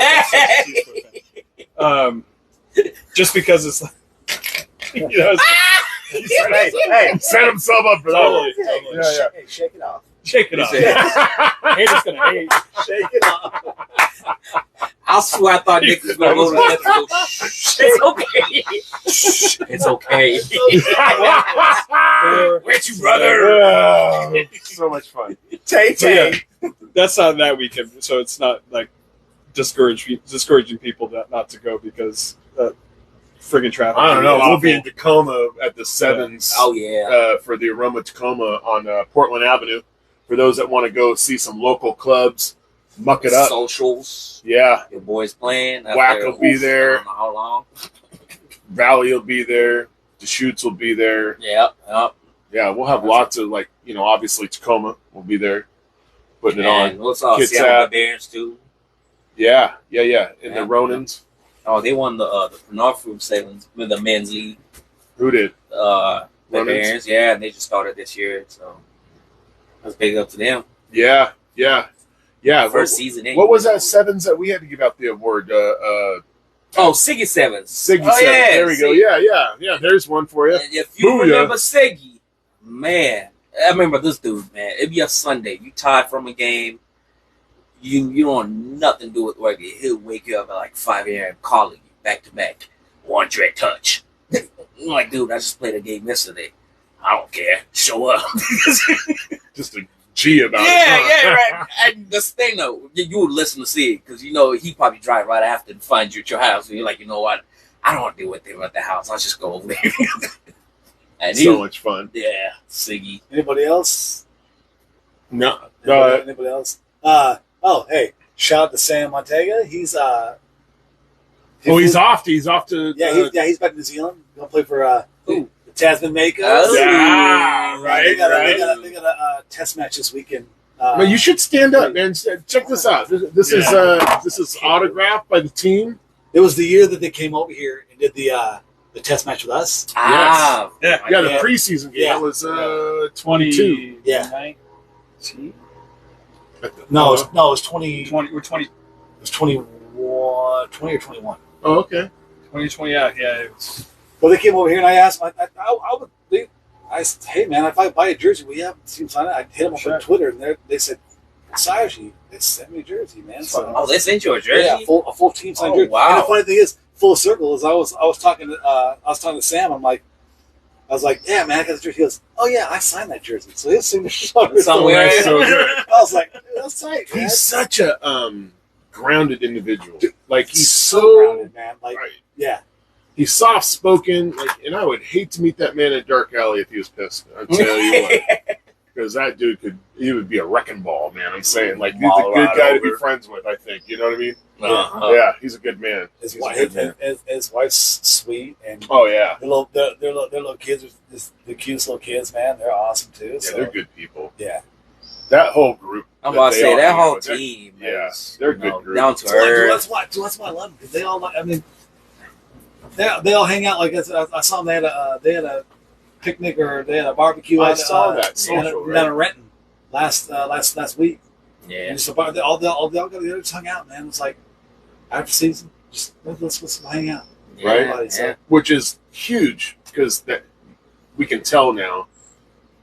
Just because it's like,
Hey, set himself up for that.
Totally.
Yeah,
Hey, shake it off.
Shake it off. Haters gonna hate.
Shake it off.
I swear I thought Nick was going to go to that and go, shh, it's okay. It's okay. Where's you, brother?
So much fun.
Tay
Tay. That's not that weekend, so it's not like discouraging people not to go because friggin' traffic.
I don't know.
is
We'll
awful.
be in Tacoma at the Sevens.
Oh, yeah.
For the Aroma Tacoma on Portland Avenue. For those that want to go see some local clubs, muck it up.
Socials.
Yeah.
Your boys playing. out
Whack
there.
will be
Oof,
there.
I don't know how long.
Valley will be there. Deschutes will be there.
Yep.
Yeah, we'll have lots of obviously Tacoma will be there, putting it on.
And what's all
Kids
Seattle
App.
Barbarians, too.
Yeah. And
Yeah.
the Ronins.
Oh, they won the Northroom Sevens with the men's league.
Who did?
Barbarians, yeah, and they just started this year, so that's big up to them.
Yeah.
First season.
What was that Sevens that we had to give out the award?
Oh, Siggy Sevens.
Siggy
Oh,
Sevens.
yeah,
There we go.
see.
Yeah. There's one for you.
And if you
Booyah.
remember Siggy, man, I remember this dude, man. It'd be a Sunday. You tired from a game. You don't want nothing to do with work. He'll wake you up at like 5 a.m. calling you back to back. One direct touch. I'm like, dude, I just played a game yesterday. I don't care. Show up.
Just a G about it.
Yeah, right. And this thing though, you would listen to see it because he probably drive right after and find you at your house, and you're like, you know what? I don't want to deal with them at the house. I'll just go over there. And
So much fun.
yeah, Siggy.
Anybody else?
No.
Anybody else? Hey, shout out to Sam Montega. He's
He's off. He's off to.
he's back in New Zealand. Gonna play for the Tasman Makers.
Oh.
Yeah, right.
They got a test match this weekend.
Well, you should stand up, man. Check this out. This is autographed by the team.
It was the year that they came over here and did the test match with us.
Ah,
Yeah.
Yeah, the preseason game.
Yeah.
That was
22.
Yeah.
19?
No, it was 20.
20. We're 20.
It was 21, 20 or 21.
Oh, okay.
2020. Yeah. It was,
Well, they came over here and I asked them, I said, hey man, if I buy a jersey, will you have the team sign it? I hit them up on Twitter and they said, Sayoshi, they sent me a jersey, man. So,
oh, they sent you a jersey.
yeah, a full team signed
Oh,
jersey.
wow.
And the funny thing is, full circle is I was talking to Sam. I was like, yeah, man, I got the jersey. He goes, oh yeah, I signed that jersey. So his signature
Somewhere.
So good.
I was like, dude, that's tight, man.
He's such a grounded individual. Like he's
so
so
grounded, man. Like,
right.
yeah.
He's soft spoken. And I would hate to meet that man in Dark Alley if he was pissed. I tell you what, because that dude he would be a wrecking ball, man. I'm saying, like, he's a
Ball
good
right
guy to be
over.
friends with. I think you know what I mean.
Uh-huh.
Yeah, he's a good man.
His
He's a
wife,
good man.
his wife's sweet, and
Oh yeah,
their little kids are the cutest little kids, man. They're awesome too.
yeah,
So,
they're good people.
yeah.
That whole group.
I'm about to
they
say
all
that
hang out
whole
with,
team.
yeah,
is,
they're a
you
good
know,
group.
down to
Dude,
earth.
that's why I love them, because they all. I mean, they all hang out like I saw them. They had a picnic or they had a barbecue.
I
out,
saw that
down
social,
down
right?
in Renton last week.
Yeah.
And just they all got together, just hung out, man. It's like after season, just let's hang out.
Right?
Everybody, so-
Yeah.
Which is huge because that we can tell now,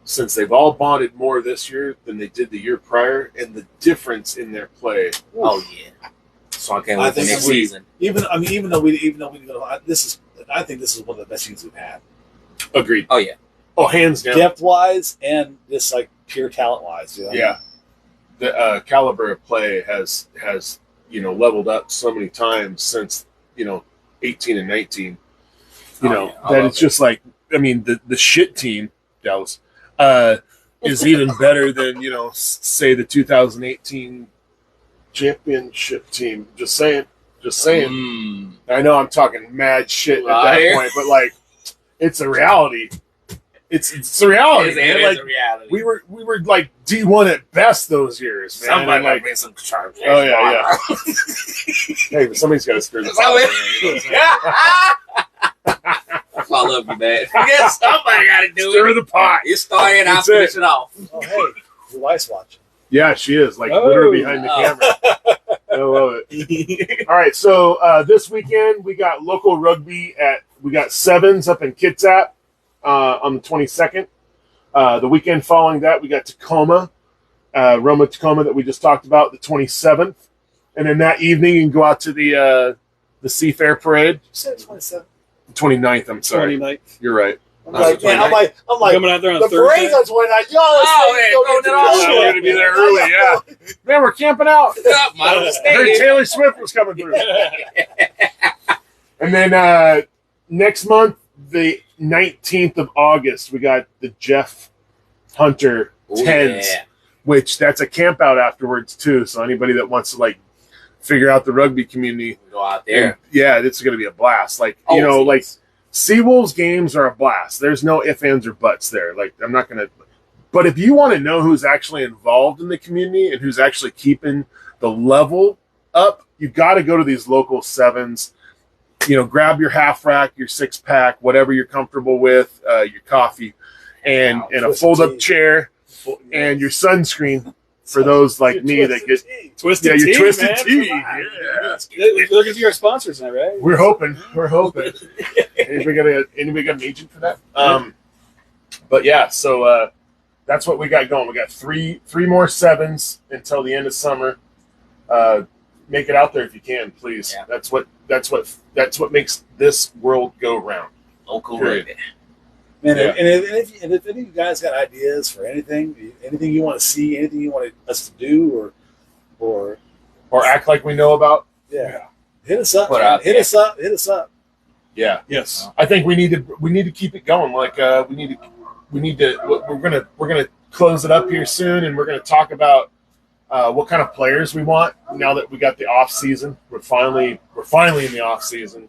since they've all bonded more this year than they did the year prior, and the difference in their play.
Oh yeah. So I can't
I
wait for
think
next
we-
season.
Even though we didn't go, I think this is one of the best seasons we've had,
Agreed.
Oh yeah.
Oh, hands down.
depth wise and just like pure talent wise. You know?
Yeah. the caliber of play has leveled up so many times since 18 and 19. That it's just like, I mean, the shit team, Dallas, is even better than say the 2018 championship team. Just saying. I know I'm talking mad shit at that point, but like, it's a reality. It's a reality.
It is a reality.
We were like D1 at best those years, man.
Somebody
like
made some charges.
Oh yeah. Hey, but somebody's got to stir the pot.
I love you, man. Yes, somebody got to do
Stir
it.
the pot.
You start it, I'll finish it off.
Oh, hey, your wife's watching.
Yeah, she is. Like, literally behind the camera. I love it. All right, so this weekend we got local rugby we got Sevens up in Kitsap on the 22nd. The weekend following that, we got Tacoma, Roma Tacoma that we just talked about, the 27th. And then that evening, you can go out to the Seafair Parade.
You said 27.
29th, I'm sorry.
29th.
You're right.
I'm like,
Coming out there on
the
Thursday.
parade's on 29. Yo,
Oh,
We're going to be there early, yeah. Man, we're camping out.
My
Heard Taylor Swift was coming through. And then next month, the 19th of August, we got the Jeff Hunter 10s, which that's a camp out afterwards, too. So anybody that wants to, like, figure out the rugby community.
Go out there.
Yeah, it's going to be a blast. Like, like Seawolves games are a blast. There's no ifs, ands, or buts there. Like, I'm not going to. But if you want to know who's actually involved in the community and who's actually keeping the level up, you got to go to these local sevens. Grab your half rack, your 6-pack, whatever you're comfortable with, your coffee, and a fold-up chair, and your sunscreen. For those like me that get
Twisted Tea,
Twisted
man.
Tea. Yeah.
We're looking for your sponsors now, right?
We're hoping. Anybody got an agent for that? But yeah, so that's what we got going. We got three more sevens until the end of summer. Make it out there if you can, please.
Yeah.
That's what makes this world go round.
Local
Period.
rugby.
Man,
Yeah.
and if any of you guys got ideas for anything you want to see, anything you want us to do, or
act like we know about.
yeah, hit us up.
Put
Man.
out
Hit
there.
us up. Hit us up.
Yeah,
Yes.
I think we need to keep it going. Like we need to. We're gonna close it up here soon, and we're gonna talk about what kind of players we want now that we got the off season. We're finally in the off season.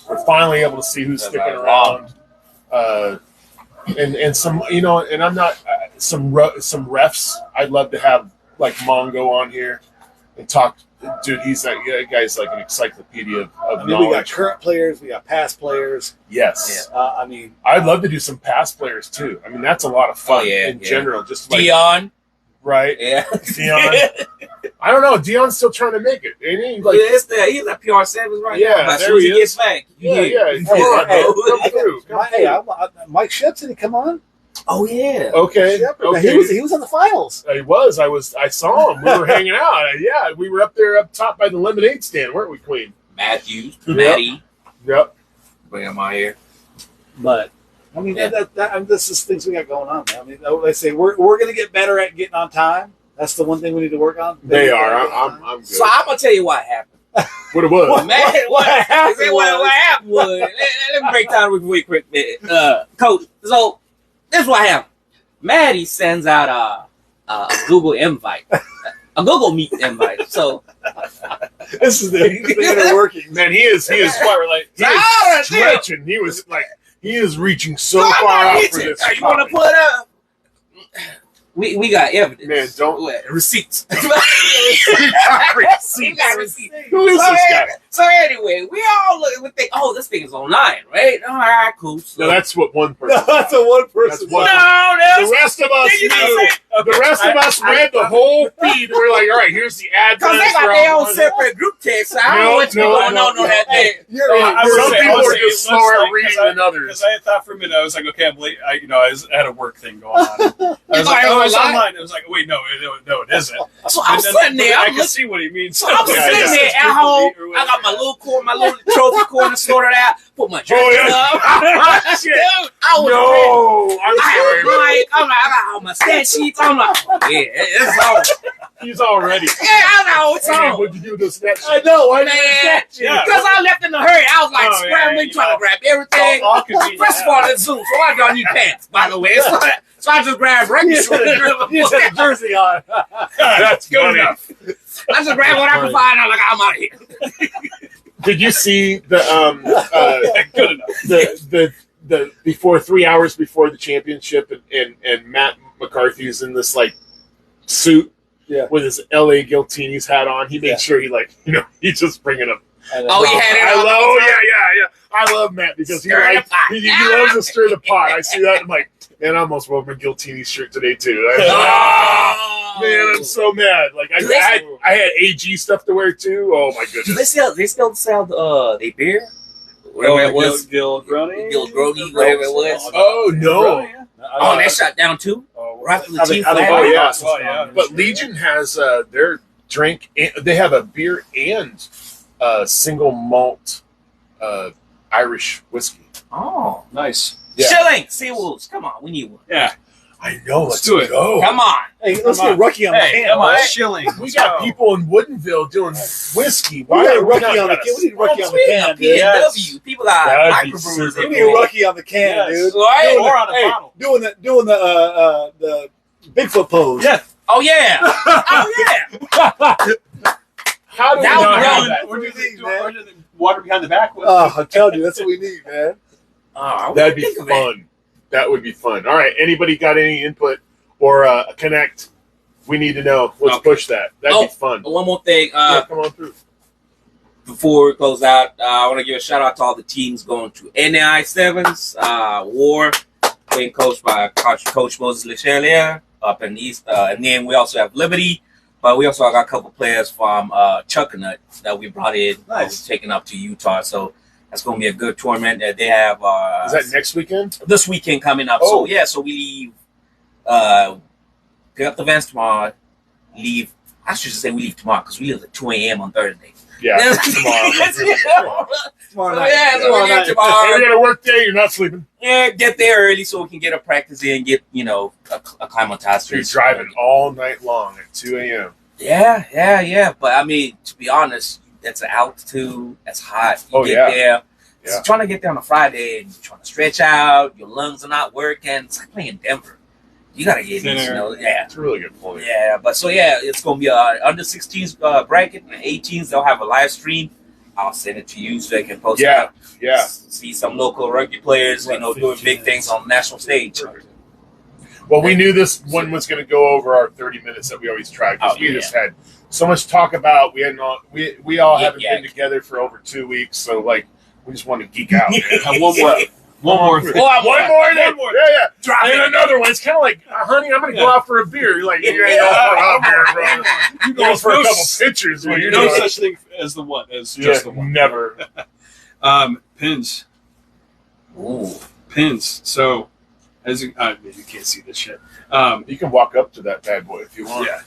We're finally able to see who's sticking around. And some, and I'm not some refs. I'd love to have like Mongo on here and talk. Dude, he's that guy's like an encyclopedia of
I mean,
knowledge.
we got current players, we got past players.
Yes,
I mean,
I'd love to do some past players too. I mean, that's a lot of fun in general. Just like
Dion.
right?
Yeah.
Dion. I don't know. Dion's still trying to make it, ain't he? Like,
He's at PR7 right
Yeah,
now. But as
there
soon as
he
he gets back,
yeah.
Come on, bro.
Come through.
Mike Shep, did he come on?
Oh yeah.
Okay.
Shepard,
Okay.
He was in the finals.
I saw him. We were hanging out. Yeah, we were up there up top by the lemonade stand, weren't we, Queen?
Matthews,
Yep.
Matty.
Yep.
Bring him out here.
But I mean,
Yeah.
this is things we got going on, man. I mean, they say we're going to get better at getting on time. That's the one thing we need to work on.
They are. I'm good.
So I'm gonna tell you what happened.
What it was.
Man,
what happened
what happened was let me break down real quick, Coach. So this is what happened. Maddie sends out a Google invite, a Google Meet invite. So
This is the inner working.
Man, he is smart. Like he is stretching. He was like he is reaching so far out for this.
You want to put up? We got evidence.
Man, don't
receipts.
receipts.
We got receipts.
Who is this guy?
So anyway, we all look. We think, oh, this thing is online, right? All right, cool. So,
No, that's what one person.
That's a one person.
That's one.
no,
The rest of us
Did you
knew.
say-
The rest of us read the whole feed. We're like, all right, here's the address.
because they got their own separate group text. So I don't know what you going on that day.
Some people are just slower at reading than
Because
others.
I thought for a minute, I was like, okay, I had a work thing going on. I was like, oh, it's online. I was like, wait, no, it isn't.
So I'm sitting there.
I
I'm
can
looking.
see what he means.
So I'm
Yeah,
sitting
yeah.
there at home. I got my little corner, my little trophy corner sorted out. Put my jersey
yeah.
up. Dude, I was ready.
No, I'm
I
sorry.
had a mic. I'm like, I got all my stat sheets. I'm like, oh, yeah, it's on.
He's all ready.
Yeah, I know it's
Hey,
on.
what'd you do with this next?
I know. Why
Man,
did you
because I left in a hurry. I was like
Oh, yeah,
scrambling,
you
trying
know.
to grab everything.
All convenient.
First of all, it's Zoom, so I don't need pants, by the way. So I just grabbed rugby shorts.
You just had a jersey on.
That's
Good
funny.
enough.
I just grabbed what I could find. I'm like, I'm out of here.
Did you see the
Good enough.
the before 3 hours before the championship and Matt McCarthy's in this like suit with his LA Giltini's hat on? He made sure he he's just bringing up.
Oh, he had it
I
on.
love, yeah. I love Matt because
Stir the pot.
he loves to stir the pot. I see that. I'm like, man, I almost wore my Giltini shirt today too.
Oh.
Man, I'm so mad. Like I had AG stuff to wear too. Oh my
Do
goodness.
they still sell they beer? Whatever it was.
Gil Grony.
Gil Grony, whatever it was.
Oh no.
Oh, they shut down too? Right after the team flag?
Oh, yeah.
Oh, yeah.
But Legion has their drink. They have a beer and single malt Irish whiskey.
Oh.
Nice.
Yeah.
Shilling! Seawolves. Come on, we need one.
Yeah.
I know. Let's
do it.
Go.
Come on.
Hey, let's
Come
get
on.
Rookie on the
Hey,
can.
come on.
right?
Shilling.
We got people in Woodinville doing whiskey.
We
Why
got
are we
Rookie
not
on the
got
can.
a-
We need Rookie on the
Speaking
can,
of
dude.
PNW, people got
That'd be
microbrewers.
super
We need Rookie on the can,
Yes.
dude.
Right?
Or on a
Hey,
bottle.
doing the Bigfoot pose.
Yeah.
Oh, yeah. Oh, yeah.
How do we
Now
not
we're
have
on-
that?
What do you think, man?
Water behind the back.
I'm telling you, that's what we need, man.
Oh,
That'd be
think of it.
fun. That would be fun. All right. Anybody got any input or a connect? We need to know. Let's
Okay.
push that. That'd be fun.
One more thing.
Yeah, come on through.
Before we close out, I want to give a shout out to all the teams going to NAI Sevens. War, being coached by Coach Moses Lechelier up in the East. And then we also have Liberty, but we also got a couple players from Chuckanut that we brought in.
Nice.
Taken up to Utah. So that's going to be a good tournament. They have
Is that next weekend?
this weekend coming up.
Oh.
So we leave, pick up the vans tomorrow, leave. I should say we leave tomorrow because we leave at 2 a.m. on Thursday.
Yeah.
tomorrow.
Tomorrow
So,
night.
yeah, so we leave
Hey,
tomorrow.
we got a work day. You're not sleeping.
Yeah, get there early so we can get a practice in, get acclimatized.
So you're driving all night long at 2 a.m.
Yeah. But I mean, to be honest, that's an altitude. That's hot. You get there.
Yeah.
Trying to get there on a Friday and you're trying to stretch out. Your lungs are not working. It's like playing Denver. You gotta get these, yeah.
It's a really good point.
Yeah, but so it's gonna be a under 16s bracket and 18s. They'll have a live stream. I'll send it to you so they can post it up.
Yeah.
See some local rugby players, doing big things on the national stage.
Well, we knew this one was going to go over our 30 minutes that we always try because we just had so much to talk about. We had we all haven't been together for over 2 weeks, so like we just wanted to geek out.
And one more thing.
One more. Yeah.
Drop
And
it.
another one. It's kind of like, honey, I'm going to go out for a beer. You're like, you ain't going for a beer, bro. You go for a couple pictures. When you're
no
doing
such thing as the one, as just the one.
Never.
Pins.
Ooh.
Pins. So, as you can't see this shit.
You can walk up to that bad boy if you want.
Yeah.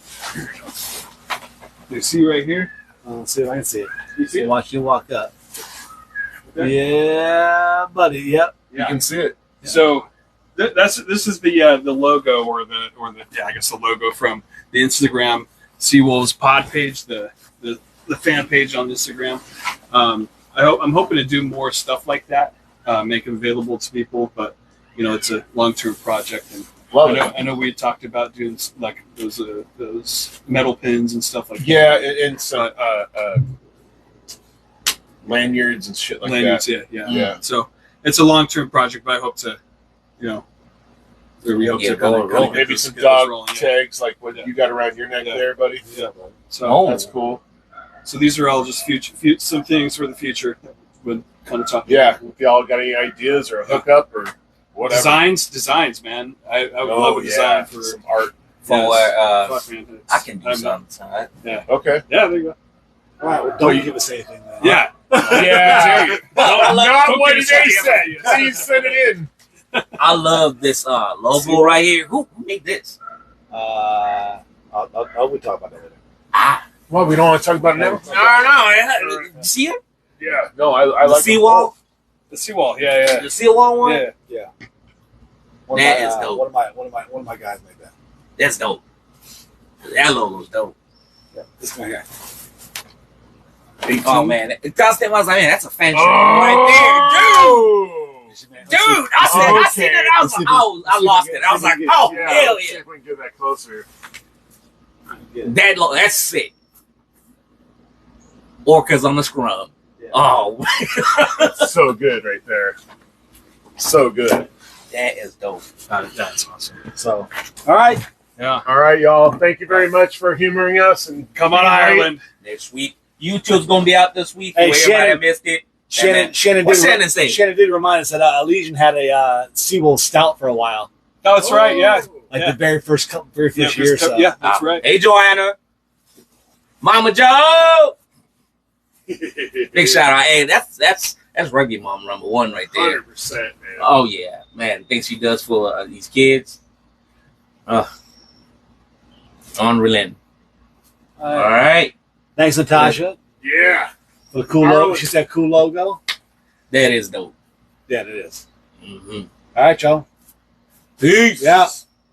You see right here?
Let's see if I can see it.
You see it?
Watch you walk up.
Okay.
Yeah, buddy. Yep.
You can see it.
So this is the logo or the I guess the logo from the Instagram Seawolves pod page, the fan page on Instagram. I'm hoping to do more stuff like that, make it available to people, but it's a long-term project, and I know we had talked about doing like those metal pins and stuff like that.
Yeah, and some lanyards and shit like
Lanyards,
that.
yeah. So it's a long-term project, but I hope to, we hope to kind of
Maybe
get
some
those
dog
rolling, yeah.
tags like what you got around your neck there, buddy.
Yeah. So
That's cool.
So these are all just future some things for the future that would kind of talk.
Yeah, if y'all got any ideas or a hookup or whatever.
Designs, man. I would love a design for
some art.
For
fuck, man,
I can do
I'm
something. Right?
Okay.
Yeah, there you go.
All right. Well, don't give us anything. Then.
Yeah.
Yeah. Not what they said.
something.
Please send it in.
I love this logo right here. Who made this?
I'll we talk about that later.
Well, we don't want to talk about it now.
No. You see it?
Yeah. No, I
The
like
Seawall?
The seawall. Yeah.
The Seawall one?
Yeah.
That is dope.
One of my guys made that.
That's dope. That logo's dope.
This one here.
Oh man, Constant was like, man, that's a fan show
Oh!
right there, dude. I seen it. I was like, oh, I lost it. I was like, oh
Yeah,
hell
let's see
yeah,
if we can get that closer.
that's sick. Orcas on the scrum.
Yeah.
Oh,
So good right there. So good.
that is dope.
That's awesome.
So, all right.
Yeah.
All right, y'all. Thank you very much for humoring us and
Come on,
being great.
Ireland.
Next week, YouTube's gonna be out this week.
Hey,
For everybody
Shannon.
that missed it.
Shannon
What's
did,
Shannon say?
Shannon did remind us that Legion had a Seawall Stout for a while,
Oh, that's right. Yeah.
like
Yeah.
the very first year. So.
Yeah, that's right.
Hey, Joanna, Mama Joe. Big shout out. Hey, that's rugby mom number one right there.
100%, man.
Oh yeah, man. Things she does for these kids. Unrelenting. All right,
Thanks, Natasha,
Yeah.
for the cool logo. She said cool logo.
that is dope.
Yeah, it is.
Mm-hmm.
All right, y'all.
Peace.
Yeah.